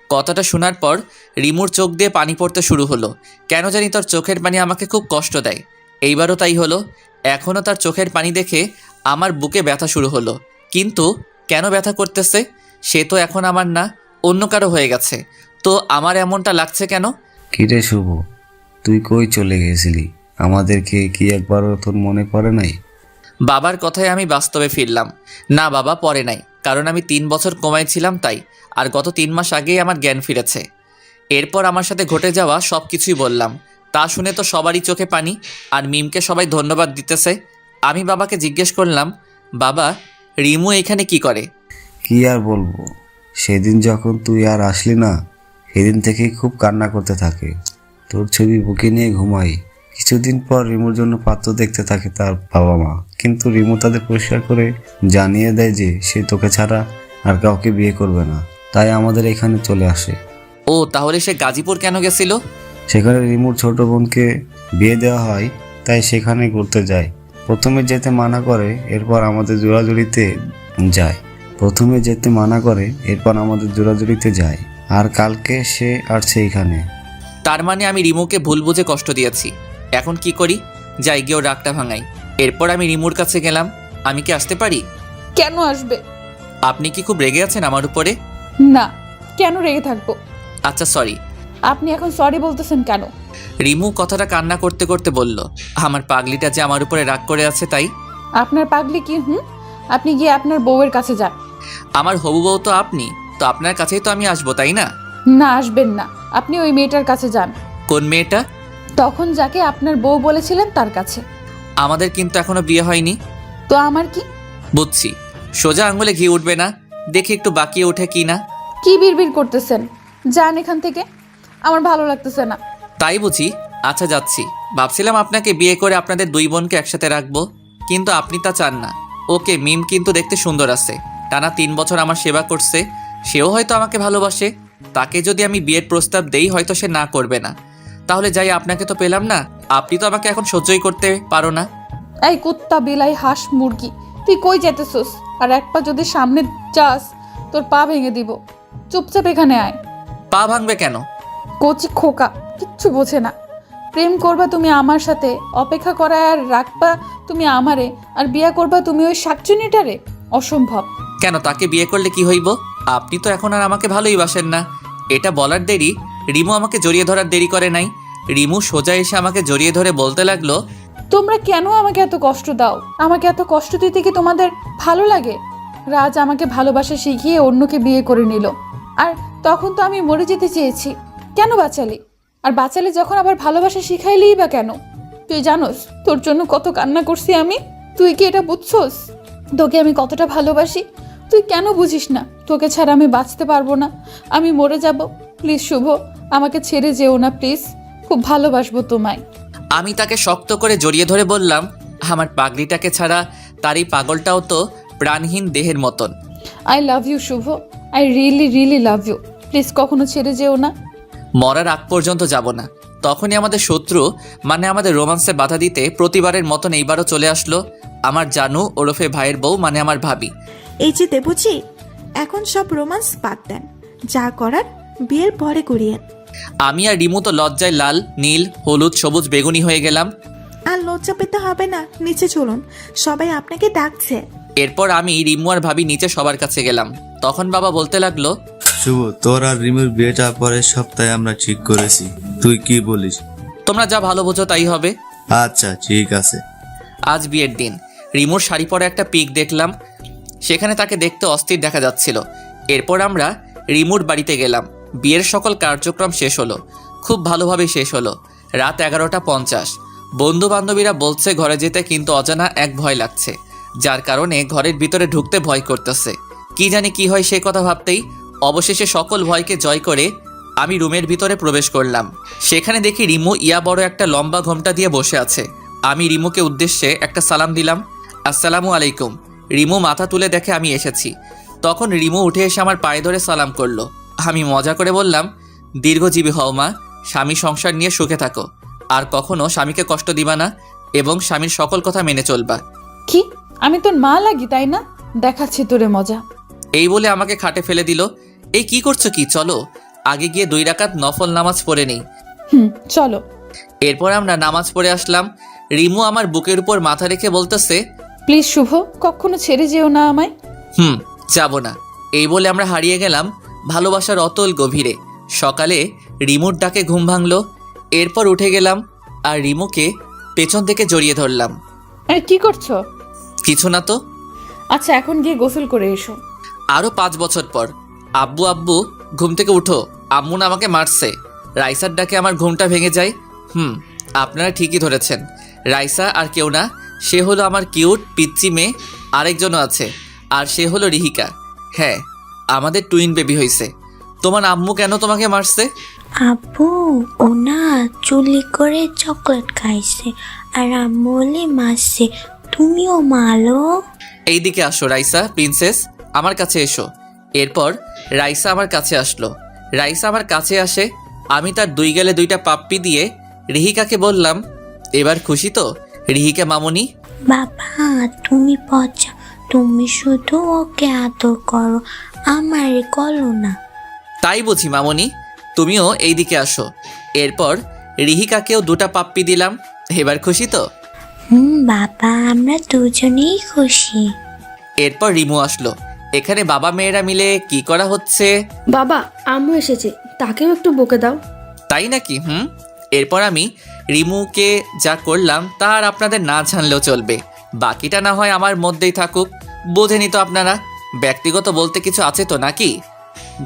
কথাটা শোনার পর রিমুর চোখ দিয়ে পানি পড়তে শুরু হলো। কেন জানি তার চোখের পানি আমাকে খুব কষ্ট দেয়। এইবারও তাই হলো। এখনও তার চোখের পানি দেখে আমার বুকে ব্যথা শুরু হলো। কিন্তু কেন ব্যথা করতেছে? সে তো এখন আমার না, অন্য কারো হয়ে গেছে। তো আমার এমনটা লাগছে কেন? কিরে শুভ, তুই কই চলে গেছিলি? আমাদেরকে কি একবারও তোর মনে পড়ে নাই? বাবার কথায় আমি বাস্তবে ফিরলাম। না বাবা, পরে নাই, কারণ আমি 3 বছর কোমায় ছিলাম তাই। আর গত 3 মাস আগেই আমার জ্ঞান ফিরেছে। এরপর আমার সাথে ঘটে যাওয়া সব কিছুই বললাম। তা শুনে তো সবারই চোখে পানি, আর মিমকে সবাই ধন্যবাদ দিতেছে। আমি বাবাকে জিজ্ঞেস করলাম, বাবা রিমু এখানে কি করে? কি আর বলবো, সেদিন যখন তুই আর আসলি না, সেদিন থেকেই খুব কান্না করতে থাকে। তোর ছবি বুকে নিয়ে ঘুমাই। কিছুদিন পর রিমুর জন্য পাত্র দেখতে থাকে তার বাবা মা, কিন্তু রিমু তাদের পরিষ্কার করে জানিয়ে দেয় যে সে তোকে ছাড়া আর কাউকে বিয়ে করবে না। তাই আমাদের এখানে চলে আসে। ও তাহলে সে গাজীপুর কেন গেছিল? সেখানে রিমুর ছোট বোনকে বিয়ে দেওয়া হয়, তাই সেখানে ঘুরতে যায়। প্রথমে যেতে মানা করে, এরপর আমাদের জোড়াজুড়িতে যায়। আর কালকে সে আসছে এখানে। তার মানে আমি রিমুকে ভুল বুঝে কষ্ট দিয়েছি। এখন কি করি? যাই গিয়ে ওর রাগটা ভাঙাই। এরপর আমি রিমুর কাছে গেলাম। আমি কি আসতে পারি? কেন আসবে? আপনি কি খুব রেগে আছেন আমার উপরে? না, কেন রেগে থাকবো? আচ্ছা সরি। আপনি এখন সরি বলতেছেন কেন? রিমু কথাটা কান্না করতে করতে বলল, আমার পাগলিটা যে আমার উপরে রাগ করে আছে তাই। আপনার পাগলি কি? আপনি গিয়ে আপনার বউয়ের কাছে যান। আমার হবু বউ তো আপনি, তো আপনার কাছেই তো আমি আসবো তাই না? না, আসবেন না। আপনি ওই মেয়েটার কাছে যান। কোন মেয়েটা? তখন যাকে আপনার বউ বলেছিলেন তার কাছে। আমাদের কিন্তু এখনো বিয়ে হয়নি। তো আমার কি? বুঝছি, সোজা আঙুলে ঘি উঠবে না, দেখি একটু বাকি ওঠে কি না। কি বিড়বিড় করতেছেন? যান এখান থেকে, আমার ভালো লাগতেছে না। তাই বুঝি? আচ্ছা যাচ্ছি। ভাবছিলাম আপনাকে বিয়ে করে আপনাদের দুই বোনকে একসাথে রাখবো, কিন্তু আপনি তা চান না। ওকে, মিম কিন্তু দেখতে সুন্দর আছে, টানা 3 বছর আমার সেবা করছে, সেও হয়তো আমাকে ভালোবাসে। তাকে যদি আমি বিয়ের প্রস্তাব দেই হয়তো সে না করবে না। তাহলে যাই, আপনাকে তো পেলাম না, আপনি তো আমাকে এখন সহ্যই করতে পারো না। এই কুত্তা, বিলাই, হাঁস, মুরগি, তুই কই যেতেছস? আর একবার যদি সামনে যাস তোর পা ভেঙে দিব। চুপচাপ এখানে আয়। পা ভাঙবে কেন? কচি খোকা, কিচ্ছু বোঝে না। প্রেম করবা তুমি আমার সাথে, অপেক্ষা করা আর রাখবা তুমি আমারে, আর বিয়া করবা তুমি ওই শাকচুনিটারে? অসম্ভব। কেন, তাকে বিয়ে করলে কি হইব? আপনি তো এখন আর আমাকে ভালোই বাসেন না। এটা বলার দেরি রিমু আমাকে জড়িয়ে ধরার দেরি করে নাই। রিমু সোজা এসে আমাকে জড়িয়ে ধরে বলতে লাগলো, তোমরা কেন আমাকে এত কষ্ট দাও? আমাকে এত কষ্ট দিতে কি তোমাদের ভালো লাগে? রাজ আমাকে ভালোবাসা শিখিয়ে অন্যকে বিয়ে করে নিল, আর তখন তো আমি মরে যেতে চেয়েছি। কেন বাঁচালি? আর বাঁচালে যখন আবার ভালোবাসা শিখাইলেই বা কেন? তুই জানোস তোর জন্য কত কান্না করছি আমি? তুই কি এটা বুঝছস তোকে আমি কতটা ভালোবাসি? তুই কেন বুঝিস না? তোকে ছাড়া আমি বাঁচতে পারবো না, আমি মরে যাব। প্লিজ শুভ, আমাকে ছেড়ে যেও না প্লিজ, খুব ভালোবাসবো তোমায়। আমি তাকে শক্ত করে জড়িয়ে ধরে বললাম, আমার পাগড়িটাকে ছাড়া তার এই পাগলটাও তো প্রাণহীন দেহের মতন। I love you Shubho, I really really love you. Please কখনো ছেড়ে যেও না। মরার আগ পর্যন্ত যাব না। তখনই আমাদের শত্রু মানে আমাদের রোমান্সে বাধা দিতে প্রতিবারের মতন এইবারও চলে আসলো আমার জানু ওরফে ভাইয়ের বউ মানে আমার ভাবি। এই যে দেবুজি, এখন সব রোমান্স বাদ দেন, যা করার বিয়ের পরে করিয়েন। আমি আর রিমু তো লজ্জায় লাল, নীল, হলুদ, সবুজ, বেগুনি হয়ে গেলাম। আর লজ্জা পেতে হবে না, নিচে চলুন, সবাই আপনাকে ডাকছে। এরপর আমি, রিমু আর ভাবি নিচে সবার কাছে গেলাম। তখন বাবা বলতে লাগলো, শুভ, তোর আর রিমুর বিয়েটা পরের সপ্তাহে আমরা ঠিক করেছি, তুই কি বলিস? তোমরা যা ভালো বোঝো তাই হবে। আচ্ছা ঠিক আছে। আজ বিয়ের দিন। রিমুর শাড়ি পরে একটা পিক দেখলাম, সেখানে তাকে দেখতে অস্থির দেখা যাচ্ছিল। এরপর আমরা রিমুর বাড়িতে গেলাম। বিয়ের সকল কার্যক্রম শেষ হলো, খুব ভালোভাবে শেষ হলো। রাত 11:50। বন্ধু বান্ধবীরা বলছে ঘরে যেতে, কিন্তু অজানা এক ভয় লাগছে, যার কারণে ঘরের ভিতরে ঢুকতে ভয় করতেছে। কি জানি কি হয় সেই কথা ভাবতেই অবশেষে সকল ভয়কে জয় করে আমি রুমের ভিতরে প্রবেশ করলাম। সেখানে দেখি রিমু ইয়া বড় একটা লম্বা ঘোমটা দিয়ে বসে আছে। আমি রিমুকে উদ্দেশ্যে একটা সালাম দিলাম, আসসালামু আলাইকুম। রিমু মাথা তুলে দেখে আমি এসেছি। তখন রিমু উঠে এসে আমার পায়ে ধরে সালাম করলো। আমি মজা করে বললাম, দীর্ঘজীবী হও মা, স্বামী সংসার নিয়ে সুখে থাকো, আর কখনো স্বামীকে কষ্ট দিবা না এবং স্বামীর সকল কথা মেনে চলবা। কি, আমি তোর মা লাগি তাই না? দেখাচ্ছি তোরে মজা। এই বলে আমাকে খাটে ফেলে দিল। এই কি করছো কি? চলো আগে গিয়ে 2 রাকাত নফল নামাজ পড়ে নেই। চলো। এরপর আমরা নামাজ পড়ে আসলাম। রিমু আমার বুকের উপর মাথা রেখে বলতেছে, প্লিজ শুভ, কখনো ছেড়ে যেও না আমায়। যাব না। এই বলে আমরা হারিয়ে গেলাম ভালোবাসার অতল গভীরে। সকালে রিমুর ডাকে ঘুম ভাঙলো। এরপর উঠে গেলাম আর রিমুকে পেছন থেকে জড়িয়ে ধরলাম। আরে কি করছো? কিছু না তো। আচ্ছা, এখন গিয়ে গোসল করে এসো। আরও 5 বছর পর। আব্বু আব্বু, ঘুম থেকে উঠো, আম্মু না আমাকে মারছে। রাইসার ডাকে আমার ঘুমটা ভেঙে যায়। আপনারা ঠিকই ধরেছেন, রাইসা আর কেউ না, সে হলো আমার কিউট পিচ্চি মেয়ে। আরেকজনও আছে, আর সে হলো রিহিকা। হ্যাঁ, আমাদের টুইন বেবি হয়েছে। তোমার আম্মু কেন তোমাকে মারছে? আব্বু ও না চুলি করে চকলেট খাইছে, আর আম্মু হলে মারছে, তুমিও মারো। এইদিকে আসো রাইসা প্রিন্সেস, আমার কাছে এসো। এরপর রাইসা আমার কাছে আসলো। রাইসা আমার কাছে আসে, আমি তার 2 গালে 2টা পাপ্পি দিয়ে রিহিকাকে বললাম, এবার খুশি তো রিহিকা মামুনি? বাবা তুমি পচা, তুমি শুধু ওকে আদর করো, আমারে করো না। তাই বুঝি মামুনি, তুমিও এইদিকে আসো। এরপর রিহিকাকেও 2টা পাপ্পি দিলাম। এবার খুশি তো? বাবা আমরা দুজনেই খুশি। এরপর রিমু আসলো। এখানে বাবা মেয়েরা মিলে কি করা হচ্ছে? বাবা, আম্মু এসেছে, তাকেও একটু বকে দাও। তাই নাকি? এরপর আমি রিমুকে যা করলাম তার আপনাদের না জানলেও চলবে, বাকিটা না হয় আমার মধ্যেই থাকুক। বোঝেনি তো আপনারা, ব্যক্তিগত বলতে কিছু আছে তো নাকি?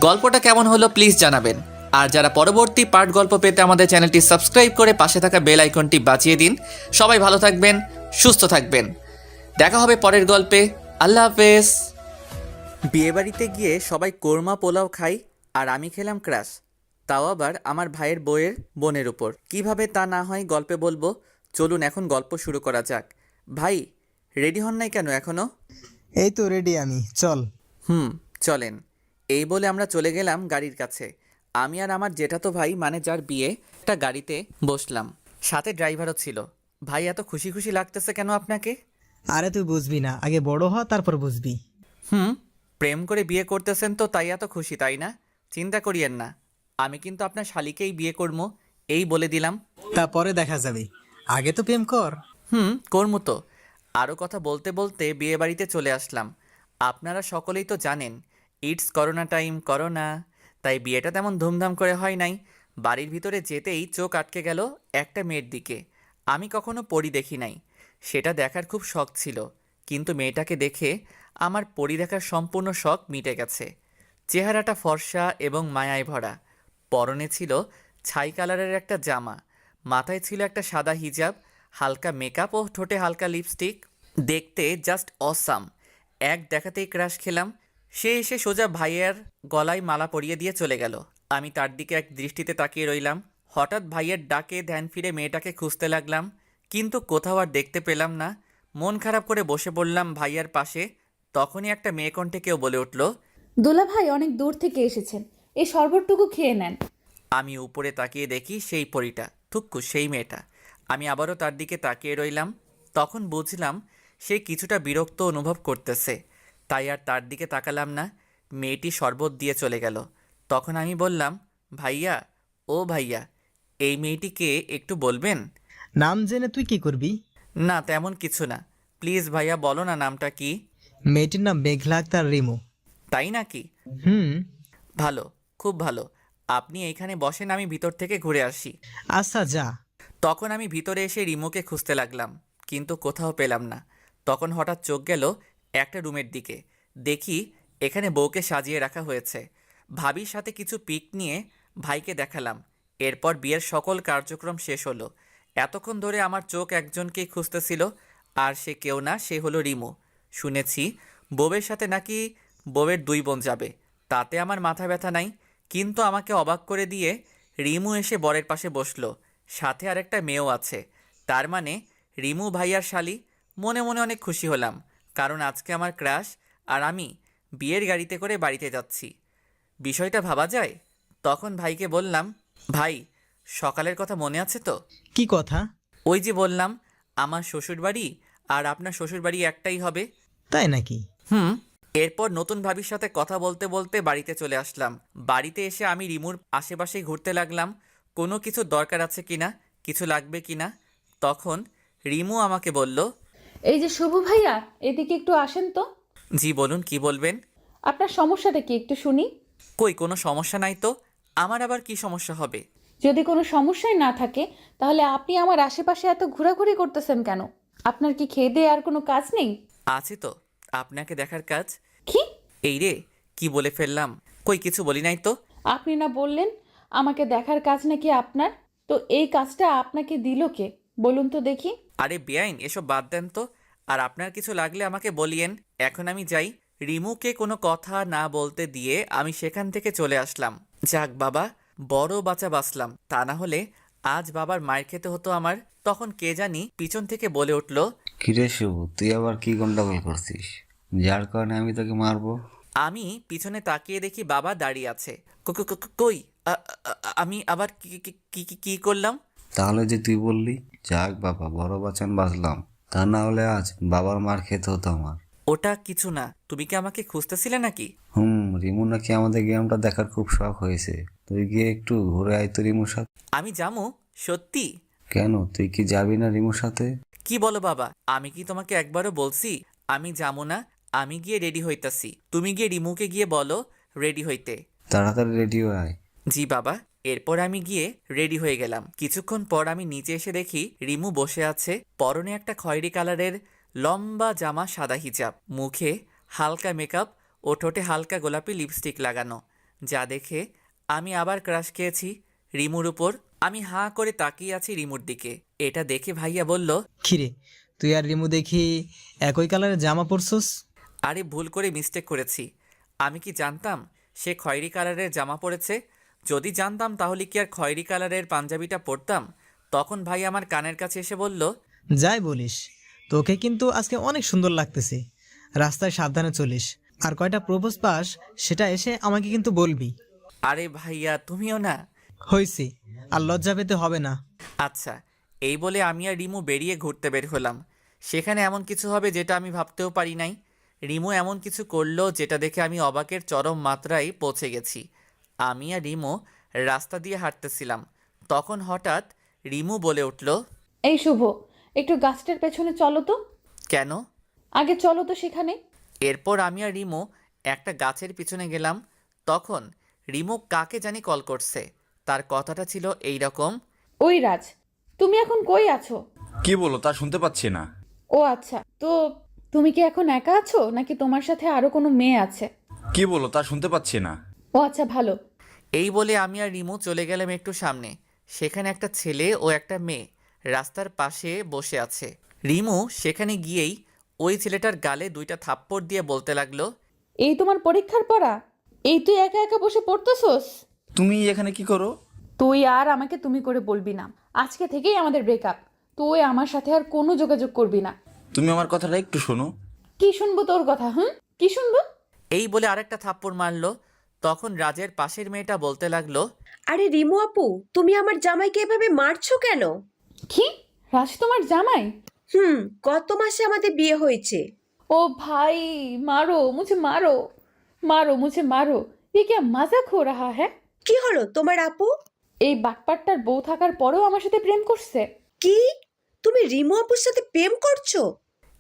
গল্পটা কেমন হলো প্লিজ জানাবেন। আর যারা পরবর্তী পার্ট গল্প পেতে আমাদের চ্যানেলটি সাবস্ক্রাইব করে পাশে থাকা বেল আইকনটি বাজিয়ে দিন। সবাই ভালো থাকবেন, সুস্থ থাকবেন। দেখা হবে পরের গল্পে। আল্লাহ হাফেজ। বিয়েবাড়িতে গিয়ে সবাই কোরমা পোলাও খাই আর আমি খেলাম ক্রাশ, তাও আবার আমার ভাইয়ের বউয়ের বোনের উপর। কিভাবে তা না হয় গল্পে বলবো। চলুন এখন গল্প শুরু করা যাক। ভাই রেডি হন নাই কেন এখনো? এই তো রেডি আমি, চল। চলেন। এই বলে আমরা চলে গেলাম গাড়ির কাছে। আমি আর আমার জেঠাতো ভাই মানে যার বিয়ে একটা গাড়িতে বসলাম, সাথে ড্রাইভারও ছিল। ভাই এত খুশি খুশি লাগতেছে কেন আপনাকে? আরে তুই বুঝবি না, আগে বড় হ তারপর বুঝবি। প্রেম করে বিয়ে করতেছেন তো তাই এত খুশি, তাই না? চিন্তা করিয়েন না, আমি কিন্তু আপনার শালিকেই বিয়ে করবো, এই বলে দিলাম। তারপরে দেখা যাবে, আগে তো প্রেম কর। করমু তো। আরও কথা বলতে বলতে বিয়ে বাড়িতে চলে আসলাম। আপনারা সকলেই তো জানেন ইটস করোনা টাইম, করোনা, তাই বিয়েটা তেমন ধুমধাম করে হয় নাই। বাড়ির ভিতরে যেতেই চোখ আটকে গেল একটা মেয়ের দিকে। আমি কখনো পরি দেখি নাই, সেটা দেখার খুব শখ ছিল, কিন্তু মেয়েটাকে দেখে আমার পরি দেখার সম্পূর্ণ শখ মিটে গেছে। চেহারাটা ফর্সা এবং মায়ায় ভরা, পরনে ছিল ছাই কালারের একটা জামা, মাথায় ছিল একটা সাদা হিজাব, হালকা মেকআপ ও ঠোঁটে হালকা লিপস্টিক। দেখতে জাস্ট অসাম। এক দেখাতেই ক্রাশ খেলাম। সে এসে সোজা ভাইয়ের গলায় মালা পরিয়ে দিয়ে চলে গেল। আমি তার দিকে এক দৃষ্টিতে তাকিয়ে রইলাম। হঠাৎ ভাইয়ের ডাকে ধ্যান ফিরে মেয়েটাকে খুঁজতে লাগলাম, কিন্তু কোথাও আর দেখতে পেলাম না। মন খারাপ করে বসে পড়লাম ভাইয়ার পাশে। তখনই একটা মেয়ে কণ্ঠে কেউ বলে উঠল, দুলা ভাই অনেক দূর থেকে এসেছেন, এই শরবতটুকু খেয়ে নেন। আমি উপরে তাকিয়ে দেখি সেই পরীটা, থুক্কু সেই মেয়েটা। আমি আবারও তার দিকে তাকিয়ে রইলাম। তখন বুঝলাম সে কিছুটা বিরক্ত অনুভব করতেছে, তাই আর তার দিকে তাকালাম না। মেয়েটি শরবত দিয়ে চলে গেল। তখন আমি বললাম, ভাইয়া, ও ভাইয়া, এই মেয়েটিকে একটু বলবেন? নাম জেনে তুই কি করবি? না তেমন কিছু না, প্লিজ ভাইয়া বলো না নামটা কি। মেয়েটির নাম মেঘলা আক্তার রিমু। তাই নাকি? হুম। ভালো, খুব ভালো। আপনি এইখানে বসেন, আমি ভিতর থেকে ঘুরে আসি। আচ্ছা যা। তখন আমি ভিতরে এসে রিমুকে খুঁজতে লাগলাম, কিন্তু কোথাও পেলাম না। তখন হঠাৎ চোখ গেল একটা রুমের দিকে। দেখি এখানে বউকে সাজিয়ে রাখা হয়েছে। ভাবির সাথে কিছু পিক নিয়ে ভাইকে দেখালাম। এরপর বিয়ের সকল কার্যক্রম শেষ হলো। এতক্ষণ ধরে আমার চোখ একজনকেই খুঁজতেছিল, আর সে কেউ না, সে হলো রিমু। শুনেছি বউয়ের সাথে নাকি বউয়ের 2 বোন যাবে, তাতে আমার মাথা ব্যথা নাই। কিন্তু আমাকে অবাক করে দিয়ে রিমু এসে বরের পাশে বসলো, সাথে আরেকটা মেয়েও আছে। তার মানে রিমু ভাইয়ার শালি। মনে মনে অনেক খুশি হলাম, কারণ আজকে আমার ক্রাশ আর আমি বিয়ের গাড়িতে করে বাড়িতে যাচ্ছি। বিষয়টা ভাবা যায়। তখন ভাইকে বললাম, ভাই সকালের কথা মনে আছে তো? কি কথা? ওই যে বললাম আমার শ্বশুরবাড়ি আর আপনার শ্বশুরবাড়ি একটাই হবে। তাই নাকি? এরপর নতুন ভাবির সাথে কথা বলতে বলতে বাড়িতে চলে আসলাম। বাড়িতে এসে আমি রিমুর আশেপাশেই ঘুরতে লাগলাম, কোনো কিছু দরকার আছে কিনা, কিছু লাগবে কিনা। তখন রিমু আমাকে বলল, এই যে শুভ ভাইয়া, এদিকে একটু আসেন তো। জি বলুন, কি বলবেন? আপনার সমস্যাটা কি একটু শুনি। কই কোনো সমস্যা নাই তো, আমার আবার কি সমস্যা হবে? যদি কোনো সমস্যাই না থাকে তাহলে আপনি আমার আশেপাশে এত ঘোরাঘুরি করতেছেন কেন? আপনার কি খেয়ে দেয়ে আর কোনো কাজ নেই? আছে তো, আপনাকে দেখার কাজ। কি? এই রে, কি বলে ফেললাম? কই কিছু বলি নাই তো। আপনি না বললেন আমাকে দেখার কাজ নাকি আপনার? তো এই কাজটা আপনাকে দিল কে বলুন তো দেখি। আরে বেআইন, এসব বাদ দেন তো। আর আপনার কিছু লাগলে আমাকে বলিয়েন। এখন আমি যাই। রিমুকে কোনো কথা না বলতে দিয়ে আমি সেখান থেকে চলে আসলাম। যাক বাবা, বড় বাঁচা বাঁচলাম, তা না হলে আজ বাবার মায়ের খেতে হতো আমার। তখন কে জানি পিছন থেকে বলে উঠল, কিরে শুভ, তুই আবার কি গন্ডগোল করছিস যার কারণে আমি তোকে মারবো? আমি পিছনে তাকিয়ে দেখি বাবা দাঁড়িয়ে আছে। কই আমি আবার কি করলাম? তাহলে যে তুই বললি, যাক বাবা বড় বাঁচান বাঁচলাম, তা না হলে আজ বাবার মার খেতে হতো আমার। ওটা কিছু না, তুমি কি আমাকে খুঁজতেছিলে নাকি? রিমু নাকি আমাদের গেমটা দেখার খুব শখ হয়েছে, তুই গিয়ে একটু ঘুরে আয় তো রিমুর সাথে। আমি যামু? সত্যি? কেন, তুই কি যাবি না রিমুর সাথে? কি বলো বাবা, আমি কি তোমাকে একবারও বলছি আমি যাবো না? আমি গিয়ে রেডি হইতাছি, তুমি গিয়ে রিমুকে গিয়ে বলো রেডি হইতে। তাড়াতাড়ি রেডি হয়ে আয়। জি বাবা। এরপর আমি গিয়ে রেডি হয়ে গেলাম। কিছুক্ষণ পর আমি নিচে এসে দেখি রিমু বসে আছে, পরনে একটা খয়েরি কালারের লম্বা জামা, সাদা হিজাব, মুখে হালকা মেকআপ ও ঠোঁটে হালকা গোলাপি লিপস্টিক লাগানো। যা দেখে আমি আবার ক্রাশ খেয়েছি রিমুর উপর। আমি হাঁ করে তাকিয়ে আছি রিমুর দিকে। এটা দেখে ভাইয়া বলল, কিরে, তুই আর রিমু দেখি একই কালারের জামা পরছস? আরে ভুল করে মিস্টেক করেছি। আমি কি জানতাম সে খয়েরি কালারের জামা পরেছে? যদি জানতাম তাহলে কি আর খয়েরি কালারের পাঞ্জাবিটা পরতাম? তখন ভাই আমার কানের কাছে এসে বলল, যাই বলিস, তোকে কিন্তু আজকে অনেক সুন্দর লাগতেছে। রাস্তায় সাবধানে চলিস, আর কয়টা প্রপোজ পাস সেটা এসে আমাকে কিন্তু বলবি। আরে ভাইয়া তুমিও না। হইছে, আর লজ্জা পেতে হবে না। আচ্ছা, এই বলে আমি আর রিমু বেরিয়ে ঘুরতে বের হলাম। সেখানে এমন কিছু হবে যেটা আমি ভাবতেও পারি নাই। রিমু এমন কিছু করলো যেটা দেখে আমি অবাকের চরম মাত্রায় পৌঁছে গেছি। আমি আর রিমু রাস্তা দিয়ে হাঁটতেছিলাম, তখন হঠাৎ রিমু বলে উঠল, এই শুভ, একটু গাছটার পেছনে চলো তো। কেন? আগে চলো তো সেখানে। এরপর আমি আর রিমু একটা গাছের পিছনে গেলাম। তখন রিমু কাকে জানি কল করছে। তার কথাটা ছিল এই রকম, ওই রাজ, তুমি এখন কই আছো? কি বলো তা শুনতে পাচ্ছি না। ও আচ্ছা, তো তুমি কি এখন একা আছো নাকি তোমার সাথে আরো কোনো মেয়ে আছে? কি বলো তা শুনতে পাচ্ছি না। ও আচ্ছা, ভালো। এই বলে আমি আর রিমু চলে গেলাম একটু সামনে। সেখানে একটা ছেলে ও একটা মেয়ে রাস্তার পাশে বসে আছে। রিমু সেখানে গিয়েই ওই ছেলেটার গালে 2টা থাপ্পড় দিয়ে বলতে লাগলো, এই তোমার পরীক্ষার পড়া? এই তুই একা একা বসে পড়তেছস? তুমি এখানে কি করো? তুই আর আমাকে তুমি করে বলবি না। আজকে থেকেই আমাদের ব্রেকআপ। তুই আমার সাথে আর কোনো যোগাযোগ করবি না। তুমি আমার কথাটা একটু শোনো। কি শুনবো তোর কথা? কি শুনবো? এই বলে আরেকটা থাপ্পড় মারলো। তখন রাজের পাশের মেয়েটা বলতে লাগলো, আরে রিমু আপু, তুমি আমার জামাইকে এভাবে মারছো কেন? কি? রাজ তোমার জামাই? গত মাসে আমাদের বিয়ে হয়েছে। ओ भाई, मारो मुझे, मारो मारो मुझे, मारो। ये क्या मजाक हो रहा है? কি হলো তোমার আপু? এই বাটপাটটার বউ থাকার পরেও আমার সাথে প্রেম করছে? কি? তুমি রিমু আপুর সাথে প্রেম করছো?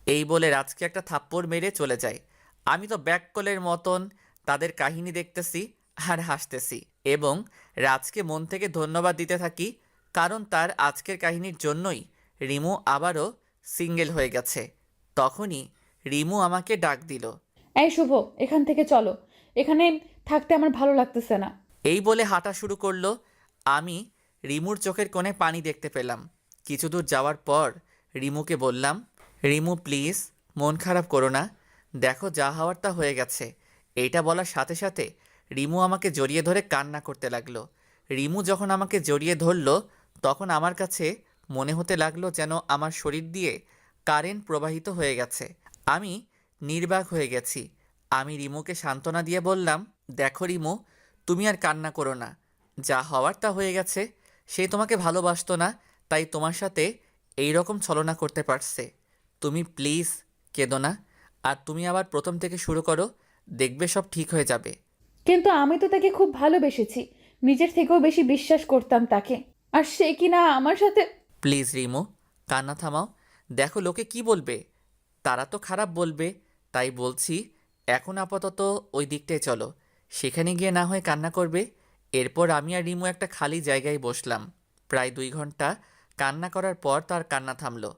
এই বলে রাজকে একটা থাপ্পড় মেরে চলে যায়। আমি তো ব্যাককলের মতন তাদের কাহিনী দেখতেছি আর হাসতেছি এবং রাজকে মন থেকে ধন্যবাদ দিতে থাকি, কারণ তার আজকের কাহিনীর জন্যই রিমু আবারও সিঙ্গেল হয়ে গেছে। তখনই রিমু আমাকে ডাক দিল, এই শুভ, এখান থেকে চলো। এখানে থাকতে আমার ভালো লাগতেছে না। এই বলে হাঁটা শুরু করলো। আমি রিমুর চোখের কোণে পানি দেখতে পেলাম। কিছু দূর যাওয়ার পর রিমুকে বললাম, রিমু প্লিজ মন খারাপ করো না, দেখো যা হওয়ার তা হয়ে গেছে। এইটা বলার সাথে সাথে রিমু আমাকে জড়িয়ে ধরে কান্না করতে লাগলো। রিমু যখন আমাকে জড়িয়ে ধরলো তখন আমার কাছে মনে হতে লাগলো যেন আমার শরীর দিয়ে কারেন্ট প্রবাহিত হয়ে গেছে। আমি নির্বাক হয়ে গেছি। আমি রিমুকে সান্ত্বনা দিয়ে বললাম, দেখো রিমু, তুমি আর কান্না করো না, যা হওয়ার তা হয়ে গেছে। সে তোমাকে ভালোবাসতো না, তাই তোমার সাথে এই রকম ছলনা করতে পারছে। তুমি প্লিজ কেঁদো না, আর তুমি আবার প্রথম থেকে শুরু করো, দেখবে সব ঠিক হয়ে যাবে। কিন্তু আমি তো তাকে খুব ভালোবেসেছি, নিজের থেকেও বেশি বিশ্বাস করতাম তাকে, আর সে কিনা আমার সাথে। প্লিজ রিমু, কান্না থামাও। দেখো লোকে কি বলবে, তারা তো খারাপ বলবে, তাই বলছি এখন আপাতত ওই দিকটায় চলো, সেখানে গিয়ে না হয় কান্না করবে। এরপর আমি আর রিমু একটা খালি জায়গায় বসলাম। প্রায় 2 ঘন্টা কান্না করার পর তার কান্না থামলো।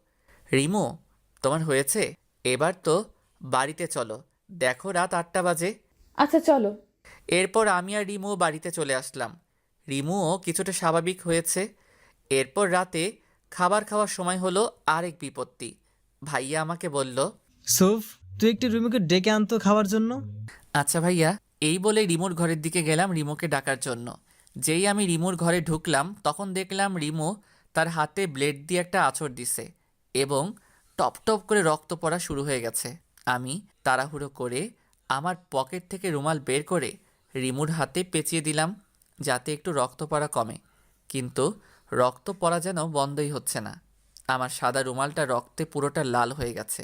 রিমু, তোমার হয়েছে, এবার তো বাড়িতে চলো, দেখো রাত 8টা বাজে। আচ্ছা চলো। এরপর আমি আর রিমু বাড়িতে চলে আসলাম। রিমুও কিছুটা স্বাভাবিক হয়েছে। এরপর রাতে খাবার খাওয়ার সময় হলো আরেক বিপত্তি। ভাইয়া আমাকে বলল, সুফ, তুই একটু রিমুকে ডেকে আনতো খাওয়ার জন্য। আচ্ছা ভাইয়া। এই বলে রিমুর ঘরের দিকে গেলাম রিমুকে ডাকার জন্য। যেই আমি রিমুর ঘরে ঢুকলাম তখন দেখলাম রিমু তার হাতে ব্লেড দিয়ে একটা আঁচড় দিছে এবং টপ টপ করে রক্ত পড়া শুরু হয়ে গেছে। আমি তাড়াহুড়ো করে আমার পকেট থেকে রুমাল বের করে রিমুর হাতে পেঁচিয়ে দিলাম যাতে একটু রক্ত পড়া কমে, কিন্তু রক্ত পড়া যেন বন্ধই হচ্ছে না। আমার সাদা রুমালটা রক্তে পুরোটা লাল হয়ে গেছে,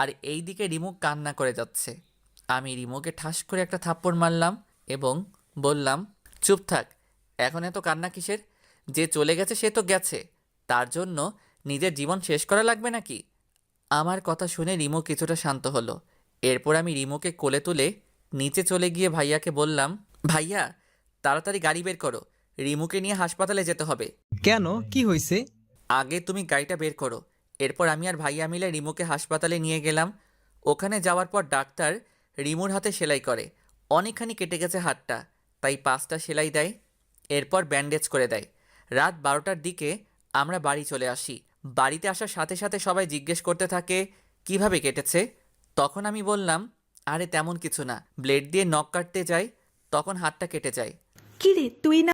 আর এই দিকে রিমু কান্না করে যাচ্ছে। আমি রিমুকে ঠাস করে একটা থাপ্পড় মারলাম এবং বললাম, চুপ থাক, এখন এত কান্না কিসের? যে চলে গেছে সে তো গেছে, তার জন্য নিজের জীবন শেষ করা লাগবে নাকি? আমার কথা শুনে রিমু কিছুটা শান্ত হলো। এরপর আমি রিমুকে কোলে তুলে নিচে চলে গিয়ে ভাইয়াকে বললাম, ভাইয়া তাড়াতাড়ি গাড়ি বের করো, রিমুকে নিয়ে হাসপাতালে যেতে হবে। কেন, কি হয়েছে? আগে তুমি গাড়িটা বের করো। এরপর আমি আর ভাইয়া মিলে রিমুকে হাসপাতালে নিয়ে গেলাম। ওখানে যাওয়ার পর ডাক্তার রিমুর হাতে সেলাই করে। অনেকখানি কেটে গেছে হাতটা। তাই 5টা সেলাই দেয়, এরপর ব্যান্ডেজ করে দেয়। রাত 12টার দিকে আমরা বাড়ি চলে আসি। বাড়িতে আসার সাথে সাথে সবাই জিজ্ঞেস করতে থাকে কিভাবে কেটেছে। তখন আমি বললাম, আরে তেমন কিছু না, ব্লেড দিয়ে নখ কাটতে যাই, তখন হাতটা কেটে যায়। কি রে তুই না